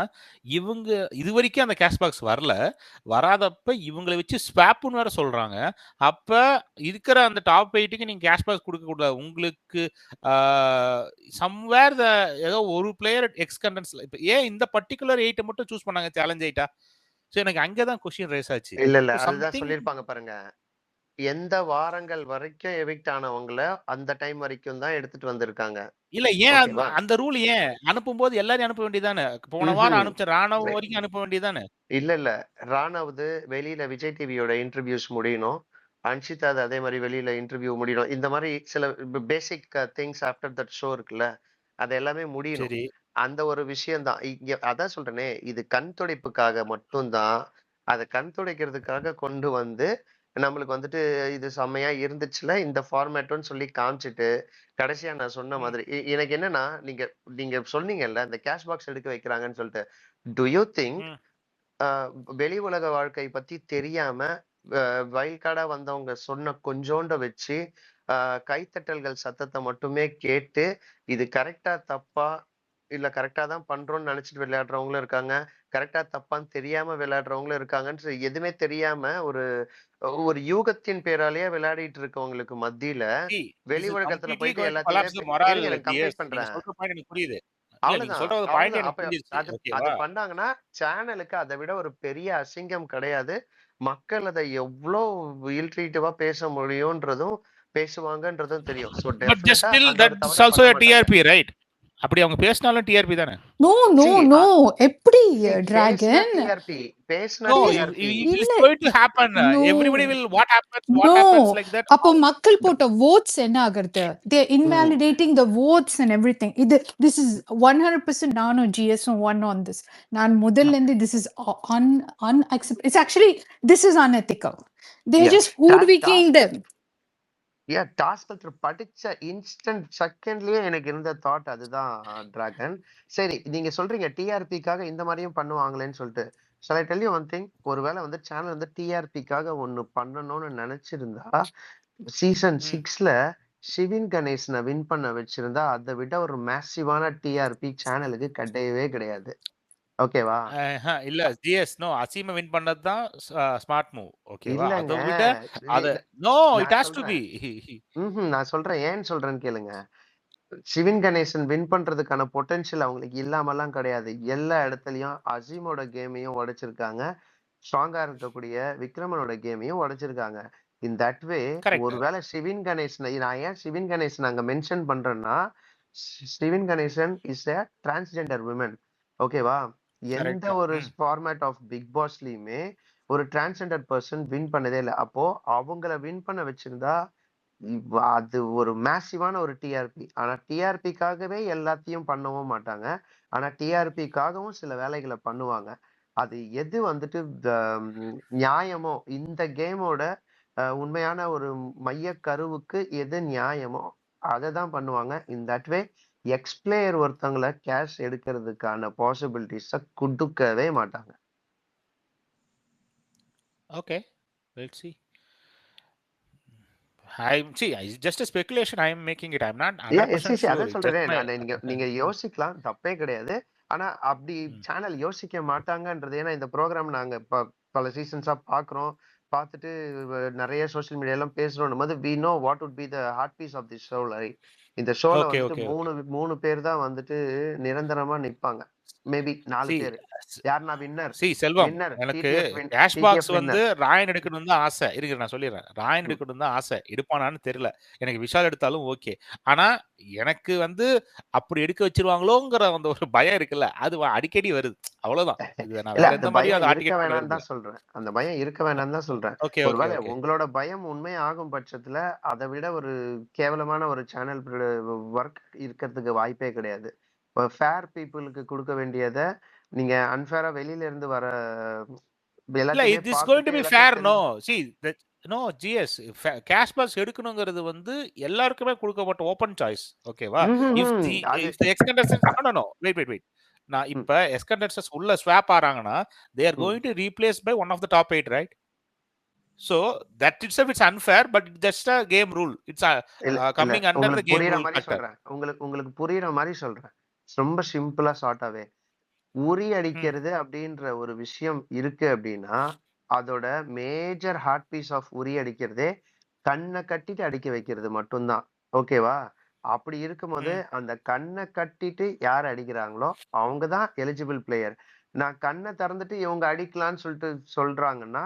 இவங்க இது வரைக்கும் அந்த கேஷ் பாக்ஸ் வரல. வராதப்ப இவங்களை வச்சு ஸ்வாப்னு வேற சொல்றாங்க. அப்ப இருக்கிற அந்த டாப் 8க்கு நீங்க கேஷ் பாக்ஸ் கொடுக்க கூடாது. உங்களுக்கு சம்வேர் ஏதோ ஒரு பிளேயர் எக்ஸ் கண்டென்ட்ஸ்ல இப்ப ஏன் இந்த பர்టిక్యులர் 8 மட்டும் சூஸ் பண்ணாங்க சேலஞ்ச் 8ஆ? சோ எனக்கு அங்க தான் क्वेश्चன் ரைஸ் ஆச்சு. இல்ல அதுதான் சொல்லிருப்பாங்க பாருங்க. எந்த வாரங்கள் வரைக்கும் எவிக்ட் ஆனவங்கள அந்த டைம் வரைக்கும் தான் எடுத்துட்டு வந்திருக்காங்க. இல்ல ஏன் அந்த ரூல் ஏன் அனுப்பும்போது எல்லாரையும் அனுப்ப வேண்டியதானே? போன வாரம் அனுப்பிச்ச ராணவ் வரைக்கும் அனுப்ப வேண்டியதானே? இல்ல ராணவது வெளியில விஜய் டிவியோட இன்டர்வியூஸ் முடியணும். அன்ஷிதா அதே மாதிரி வெளியில இன்டர்வியூ முடியணும். இந்த மாதிரி சில basic things after that show இருக்குல்ல, அது எல்லாமே முடியணும். அந்த ஒரு விஷயம் தான் இங்க. அதான் சொல்றேனே, இது கண் துடைப்புக்காக மட்டும்தான். அதை கண் துடைக்கிறதுக்காக கொண்டு வந்து நம்மளுக்கு வந்துட்டு இது செம்மையா இருந்துச்சுல இந்த ஃபார்மேட்டுன்னு சொல்லி காமிச்சிட்டு கடைசியா நான் சொன்ன மாதிரி எனக்கு என்னன்னா, நீங்க சொன்னீங்கல்ல இந்த கேஷ் பாக்ஸ் எடுக்க வைக்கிறாங்கன்னு சொல்லிட்டு. டு யூ திங்க் வெளி உலக வாழ்க்கை பத்தி தெரியாம வயல்காடா வந்தவங்க சொன்ன கொஞ்சோண்ட வச்சு கைத்தட்டல்கள் சத்தத்தை மட்டுமே கேட்டு இது கரெக்டா தப்பா இல்ல கரெக்டா தான் பண்றோம்னு நினைச்சிட்டு விளையாடுறவங்களும் இருக்காங்க, கரெக்டா தப்பான்னு தெரியாம விளையாடுறவங்களும் இருக்காங்கன்னு எதுவுமே தெரியாம ஒரு ஒரு யூகத்தின் பேராலேயே விளையாடிட்டு இருக்கவங்களுக்கு மத்தியில வெளி உலகத்துல போயிட்டு எல்லாத்தையுமே கம்ப்ளீட் பண்றேன். அது பண்ணாங்கன்னா சேனலுக்கு அதை விட ஒரு பெரிய அசிங்கம் கிடையாது. மக்கள் அதை எவ்வளவு இல்ட்ரீட்டிவா பேச முடியும்ன்றதும் பேசுவாங்கன்றதும் தெரியும். சோ டெஃபினட்டா அப்படி அவங்க பேசினாலும் டிஆர்பி தானே? நோ நோ நோ எப்படி டிராகன் டிஆர்பி பேசினா டிஆர்பி இல்ல going to happen. Everybody will what happens like that. அப்போ மக்கள் போட்ட votes என்ன ஆகுறது? They are invalidating the votes and everything. This is 100% நானும் GSம் one on this. நான் முதல்ல இருந்து this is unacceptable. It's actually this is unethical. They're just hoodwinking them. Task படிச்ச இன்ஸ்டன்ட் செகண்ட்லயே எனக்கு இருந்த தாட் அதுதான் டிராகன். சரி, நீங்க சொல்றீங்க டிஆர்பிக்காக இந்த மாதிரியும் பண்ணுவாங்களேன்னு சொல்லிட்டு. Shall I tell you one thing? ஒருவேளை வந்து சேனல் வந்து டிஆர்பிக்காக ஒண்ணு பண்ணணும்னு நினைச்சிருந்தா சீசன் 6ல சிவின் கணேசனை வின் பண்ண வச்சிருந்தா அதை விட ஒரு மேசிவான டிஆர்பி சேனலுக்கு கிடையவே கிடையாது. ஓகேவா? இல்ல ஜிஎஸ் நோ அசீம வின் பண்ணது தான் ஸ்மார்ட் மூவ். ஓகேவா? அதை விட அது no it has to be. நான் சொல்றேன் ஏன்னு சொல்றேன்னு கேளுங்க. சிவின் கணேசன் வின் பண்றதுக்கான பொட்டன்ஷியல் அவங்களுக்கு இல்லாமலாம் கிடையாது. எல்லா இடத்துலயும் அசீமோட கேமையும் உடைச்சிருக்காங்க. ஸ்ட்ராங்கா இருக்கக்கூடிய விக்ரமனோட கேமையும் உடைச்சிருக்காங்க. In that way correct. ஒருவேளை சிவின் கணேசன் நான் ஏன் சிவின் கணேசன் அங்க மென்ஷன் பண்றேன்னா, Shivin Ganesan is a transgender women. ஓகேவா? எந்த கரெக்ட். ஒரு ஃபார்மேட் ஆஃப் பிக் பாஸ்லயுமே ஒரு டிரான்ஸ்ஜெண்டர் பர்சன் வின் பண்ணதே இல்ல. அப்போ அவங்கள வின் பண்ண வச்சிருந்தா அது ஒரு மேசிவான ஒரு டிஆர்பி. ஆனா டிஆர்பிக்காகவே எல்லாத்தையும் பண்ணவும் மாட்டாங்க. ஆனா டிஆர்பிக்காகவும் சில வேலைகளை பண்ணுவாங்க. அது எது வந்துட்டு நியாயமோ, இந்த கேமோட உண்மையான ஒரு மைய கருவுக்கு எது நியாயமோ அதை தான் பண்ணுவாங்க. In that way X player ஒருத்தவங்களை கேஷ் எடுக்கிறதுக்கான பாசிபிலிட்டிஸ கொடுக்கவே மாட்டாங்க. Okay, let's see. It's just a speculation I am making it. I'm not 100% sure. அதான் It's just சொல்றேன். my நீங்க யோசிக்கலாம், தப்பே கிடையாது. ஆனா அப்படி சேனல் யோசிக்க மாட்டாங்கன்றது, ஏன்னா இந்த ப்ரோக்ராம் நாங்க பல சீசன்ஸா பாக்குறோம், பார்த்துட்டு நிறைய சோஷியல் மீடியாலாம் பேசுறோம் போது we know what would be the heart piece of this show, right? இந்த ஷோல Okay, வந்துட்டு okay. மூணு பேர் தான் வந்துட்டு நிரந்தரமா நிப்பாங்க. மேபி 4 See, பேர். யாருன்னா வின்னர்? செல்வம், வின்னர் எனக்கு டிடிஎஃப் கேஷ் பாக்ஸ் வின்னர். வந்து ராயன் எடுக்கணும் தான் ஆசை. இருக்கு, நான் சொல்லிடுறேன். ராயன் எடுக்கணும் தான் ஆசை. எடுப்பானான்னு தெரியல. எனக்கு விஷால் எடுத்தாலும் ஓகே. ஆனா எனக்கு வந்து அப்படி எடுக்க வச்சிருவாங்களோங்கிற அந்த ஒரு பயம் இருக்குல்ல, அது அடிக்கடி வருது. அவ்வளவுதான். இது நான் இல்ல, வேற அந்த எந்த மாதிரியும் பயம் அதை இருக்க ஆர்டிகேட் வேணாம்னு பண்றது தான் சொல்றேன். அந்த பயம் இருக்க வேணாம்னு தான் சொல்றேன். ஓகே, ஓகே, ஒருவேளை ஓகே. உங்களோட பயம் உண்மை ஆகும் பட்சத்துல அதை விட ஒரு கேவலமான ஒரு சேனல் ஒர்க் இருக்கிறதுக்கு வாய்ப்பே கிடையாது. ஃபேர் பீப்புளுக்கு கொடுக்க வேண்டியதை நீங்க அன்ஃபேரா வெளியில இருந்து வர இல்ல, எல்லாத்தையுமே it is going to பார்த்துட்டு be fair. எல்லாத்தையும் No, தெரிஞ்சு see, no, GS cash box எடுக்கணுங்கிறது வந்து எல்லாருக்குமே கொடுக்கப்பட்ட ஓபன் சாய்ஸ். ஓகேவா? if the அது if the ex contestants no wait நான் இப்ப எக்ஸ் கண்டஸ்டன்ஸ் உள்ள swap ஆறாங்கன்னா they are going to replace by one of the top 8, right? So that itself it's unfair, but it's just a game rule. It's coming under the உங்களுக்கு game புரியுற rule மாதிரி factor. சொல்றேன். உங்களுக்கு புரியுற மாதிரி சொல்றேன். ரொம்ப சிம்பிளா ஷார்ட்டாவே, உரி அடிக்கிறது அப்படின்ற ஒரு விஷயம் இருக்கு அப்படின்னா, அதோட மேஜர் ஹார்ட் பீஸ் ஆஃப் உரி அடிக்கிறதே கண்ணை கட்டிட்டு அடிக்க வைக்கிறது மட்டும்தான். ஓகேவா? அப்படி இருக்கும்போது அந்த கண்ணை கட்டிட்டு யார் அடிக்கிறாங்களோ அவங்க தான் எலிஜிபிள் பிளேயர். நான் கண்ணை திறந்துட்டு இவங்க அடிக்கலாம்னு சொல்லிட்டு சொல்றாங்கன்னா,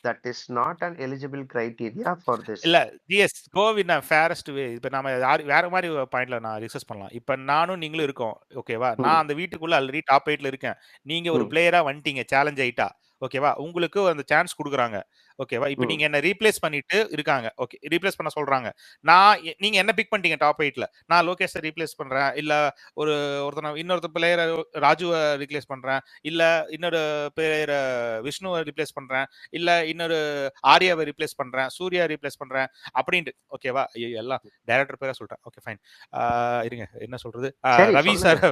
that is not an eligible criteria for this. இல்ல ஜிஎஸ் கோ வின் ஃபேரஸ்ட் வே. இப்ப நாம வேற மாதிரி பாயிண்ட்ல நான் டிஸ்கஸ் பண்ணலாம். இப்ப நானும் நீங்களும் இருக்கோம். ஓகேவா? நான் அந்த வீட்டுக்குள்ள ஆல்ரெடி டாப் 8ல இருக்கேன். நீங்க ஒரு பிளேயரா வந்துட்டீங்க, சேலஞ்ச் ஆயிட்டா. ஓகேவா? உங்களுக்கு அந்த சான்ஸ் கொடுக்குறாங்க. ஓகேவா? இப்ப நீங்க என்ன ரீப்ளேஸ் பண்ணிட்டு இருக்காங்க. ஓகே, ரீப்ளேஸ் பண்ண சொல்றாங்க. நீங்க என்ன பிக் பண்ணிட்டீங்க டாப் 8ல. நான் லோகேஷை ரீப்ளேஸ் பண்றேன், இல்ல இன்னொருத்த பிளேயர் ராஜுவை ரீப்ளேஸ் பண்றேன், இல்ல இன்னொரு பிளேயர் விஷ்ணுவை ரீப்ளேஸ் பண்றேன், இல்ல இன்னொரு ஆர்யாவை ரீப்ளேஸ் பண்றேன், சூர்யா ரீப்ளேஸ் பண்றேன் அப்படின்ட்டு. ஓகேவா? ஐயோ, எல்லாம் டைரக்டர் பேரா சொல்றேன். Okay, fine. இருங்க, என்ன சொல்றது, ரவி சார்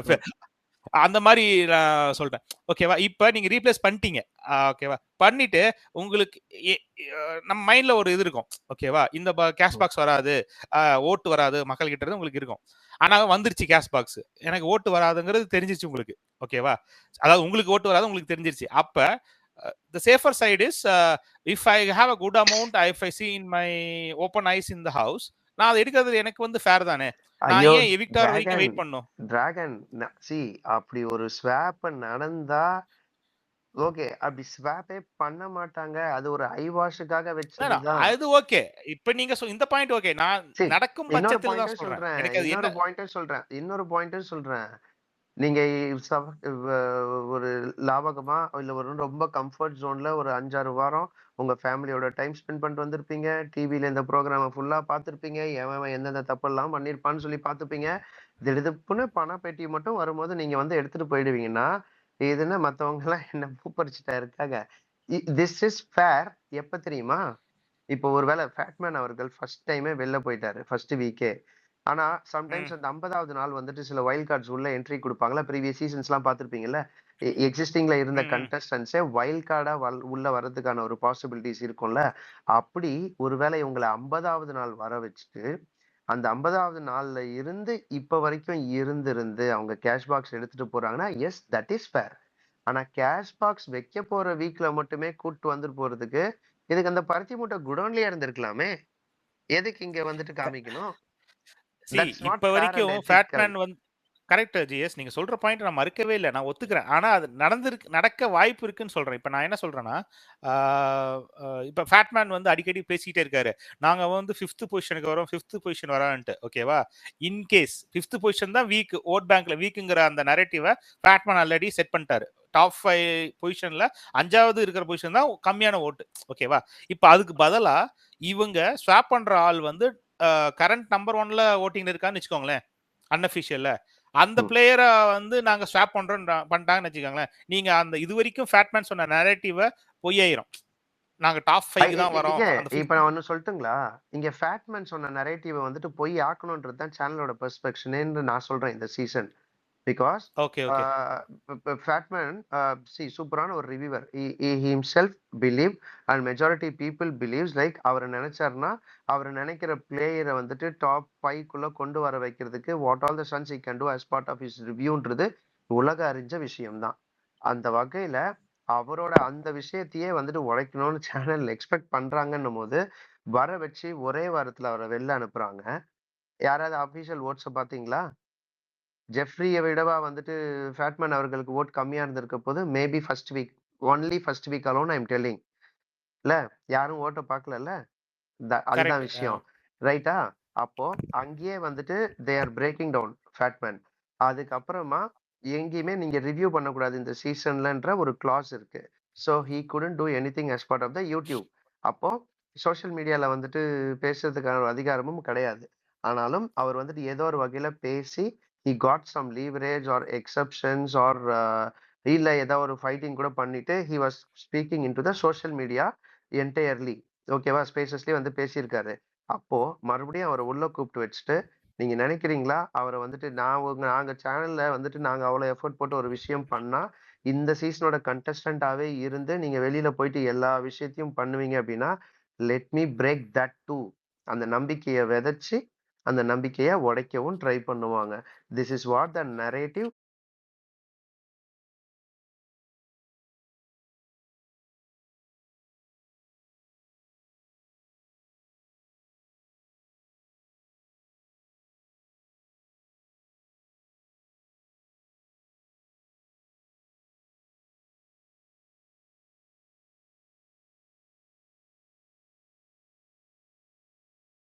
அந்த மாதிரி நான் சொல்றேன். ஓகேவா? இப்ப நீங்க ரீப்ளேஸ் பண்ணிட்டீங்க. ஓகேவா? பண்ணிட்டு உங்களுக்கு நம்ம மைண்ட்ல ஒரு இது இருக்கும். ஓகேவா? இந்த கேஷ் பாக்ஸ் வராது, ஓட்டு வராது மக்கள் கிட்ட இருந்து உங்களுக்கு இருக்கும். ஆனா வந்துருச்சு கேஷ் பாக்ஸ், எனக்கு ஓட்டு வராதுங்கிறது தெரிஞ்சிருச்சு உங்களுக்கு. ஓகேவா? அதாவது உங்களுக்கு ஓட்டு வராது உங்களுக்கு தெரிஞ்சிருச்சு. அப்ப the safer side is if I have a good amount, if I see in my open eyes in the house, நான் அதை எடுக்கிறது எனக்கு வந்து ஃபேர் தானே. நான் ஏன் எவிக்டார் வரைக்கும் வெயிட் பண்ணணும்? டிராகன் அப்படி ஒரு ஸ்வாப் நடந்தா ஓகே, அப்படி ஸ்வாப்பே பண்ண மாட்டாங்க. அது ஒரு ஐ வாஷுக்காக வச்சதுதான். அது ஓகே. இப்ப நீங்க இந்த பாயிண்ட் ஓகே. நான் நடக்கும் பட்சத்துல தான் சொல்றேன். எனக்கு அது இன்னொரு பாயிண்ட் சொல்றேன். நீங்க ஒரு லாபகமா இல்ல ஒரு ரொம்ப கம்ஃபர்ட் ஜோன்ல ஒரு 5-6 வாரம் உங்க ஃபேமிலியோட டைம் ஸ்பெண்ட் பண்ணிட்டு வந்திருப்பீங்க. டிவில இந்த ப்ரோக்ராம ஃபுல்லா பார்த்திருப்பீங்க. எவன் எந்தெந்த தப்பெல்லாம் பண்ணிருப்பான்னு சொல்லி பார்த்துப்பீங்க. திடுப்புன்னு பண பெட்டி மட்டும் வரும்போது நீங்க வந்து எடுத்துட்டு போயிடுவீங்கன்னா, இதுன்னா மத்தவங்க எல்லாம் என்ன பூப்பறிச்சுட்டா இருக்காங்க. This is fair. எப்ப தெரியுமா? இப்போ ஒருவேளை ஃபேட்மேன் அவர்கள் ஃபர்ஸ்ட் டைமே வெளில போயிட்டாரு, ஃபர்ஸ்ட் வீக்கே. ஆனா சம்டைம்ஸ் அந்த 50வது நாள் வந்துட்டு சில வைல்ட் கார்ட்ஸ் உள்ள என்ட்ரி கொடுப்பாங்களா. ப்ரீவியஸ் சீசன்ஸ் எல்லாம் பார்த்திருப்பீங்கல்ல, எக்ஸிஸ்டிங்ல இருந்த கண்டஸ்டன்ஸே வைல்ட் கார்டா உள்ள வர்றதுக்கான ஒரு பாசிபிலிட்டிஸ் இருக்கும்ல. அப்படி ஒருவேளை இவங்களை 50வது நாள் வர வச்சுட்டு அந்த 50வது நாள்ல இருந்து இப்ப வரைக்கும் இருந்திருந்து அவங்க கேஷ் பாக்ஸ் எடுத்துட்டு போறாங்கன்னா, எஸ் தட் இஸ் ஃபேர். ஆனா கேஷ் பாக்ஸ் வைக்க போற வீக்ல மட்டுமே கூட்டு வந்துட்டு போறதுக்கு இதுக்கு அந்த பருத்தி மூட்டை குடோன்லயே இருந்திருக்கலாமே. எதுக்கு இங்க வந்துட்டு காமிக்கணும்? இப்ப வரைக்கும் ஃபேட்மேன் வந்து கரெக்ட் ஜிஎஸ். நீங்க சொல்ற பாயிண்ட் நான் மறுக்கவே இல்ல. நான் ஒத்துக்கிறேன். ஆனா அது நடக்க வாய்ப்பு இருக்குன்னு சொல்றேன். இப்ப நான் என்ன சொல்றேன்னா, ஆ இப்ப ஃபேட்மேன் வந்து அடிக்கடி பேசிட்டே இருக்காரு. நாங்க வந்து 5த் பொசிஷனுக்கு வரோம், 5த் பொசிஷன் வரோம்ன்ட்டு. ஓகேவா? இன் கேஸ் 5த் பொசிஷன் தான் வீக், வோட் பேங்க்ல வீக்ங்கிற அந்த நரேட்டிவ ஃபேட்மேன் ஆல்ரெடி செட் பண்ணிட்டாரு. டாப் 5 பொசிஷன்ல 5வது இருக்கிற பொசிஷன் தான் கம்மியான ஓட்டு. ஓகேவா? இப்ப அதுக்கு பதிலா இவங்க ஸ்வாப் பண்ற ஆள் வந்து கரண்ட் நம்பர் 1ல வோட்டிங்ல இருக்கான்னு வச்சுக்கோங்களேன். அன்அஃபிஷியல்ல. அந்த ம். பிளேயர வந்து நாங்க ஸ்வாப் பண்றோம் பண்ணிட்டாங்கன்னு வச்சுக்கோங்களேன். நீங்க அந்த இதுவரைக்கும் ஃபேட்மேன் சொன்ன நரேட்டிவ பொய்யாயிரும். நாங்க டாப் 5க்கு தான் வரோம். அந்த இப்ப 5th நான் ஒண்ணு சொல்லட்டுங்களா? இங்க ஃபேட்மேன் சொன்ன நரேட்டிவ வந்துட்டு பொய் ஆக்கணும்ன்றது தான் சேனலோட பெர்ஸ்பெக்ஷன்னு நான் சொல்றேன் இந்த season. Because okay, okay. Fatman சூப்பரான ஒரு reviewer. He himself believe and majority people believes like அவர் நினைச்சாருன்னா அவர் நினைக்கிற பிளேயரை வந்துட்டு டாப் 5க்குள்ள கொண்டு வர வைக்கிறதுக்கு what all the sons he can do as part of his ரிவ்யூன்றது உலக அறிஞ்ச விஷயம்தான். அந்த வகையில அவரோட அந்த விஷயத்தையே வந்துட்டு உடைக்கணும்னு சேனல் எக்ஸ்பெக்ட் பண்றாங்கன்னும் போது வர வச்சு ஒரே வாரத்துல அவரை வெளில அனுப்புறாங்க. யாராவது அபிஷியல் ஓட்ஸை பாத்தீங்களா? ஜெஃப்ரியை விடவா வந்துட்டு ஃபேட்மேன் அவர்களுக்கு ஓட் கம்மியா இருந்திருக்க போது maybe first week, only first week alone I'm telling. இல்ல யாரும் ஓட்ட பார்க்கலல்ல, அதுதான் கரெக்ட். விஷயம். ரைட்டா? அப்போ அங்கேயே வந்துட்டு they are breaking down fat man. அதுக்கப்புறமா எங்கேயுமே நீங்க ரிவ்யூ பண்ணக்கூடாது இந்த சீசன்லன்ற ஒரு கிளாஸ் இருக்கு. So he couldn't do anything as part of the YouTube. அப்போ சோஷியல் மீடியால வந்துட்டு பேசுறதுக்கான ஒரு அதிகாரமும் கிடையாது. ஆனாலும் அவர் வந்துட்டு ஏதோ ஒரு வகையில பேசி he got some leverage or exceptions or இல்ல ஏதோ ஒரு ஃபைட்டிங் கூட பண்ணிட்டு he was speaking into the social media entirely. ஓகேவா? ஸ்பேசஸ்லயே வந்து பேசியிருக்காரு. அப்போ மறுபடியும் அவரை உள்ள கூப்பிட்டு வச்சுட்டு நீங்க நினைக்கிறீங்களா அவரை வந்துட்டு நாங்க சேனல்ல வந்துட்டு நாங்க அவ்வளவு எஃபோர்ட் போட்டு ஒரு விஷயம் பண்ணா இந்த சீசனோட கண்டஸ்டன்டாவே இருந்து நீங்க வெளியில போயிட்டு எல்லா விஷயத்தையும் பண்ணுவீங்க அப்படின்னா let me break that too. அந்த நம்பிக்கையை விதைச்சு அந்த நம்பிக்கையை உடைக்கவும் ட்ரை பண்ணுவாங்க. This is what the narrative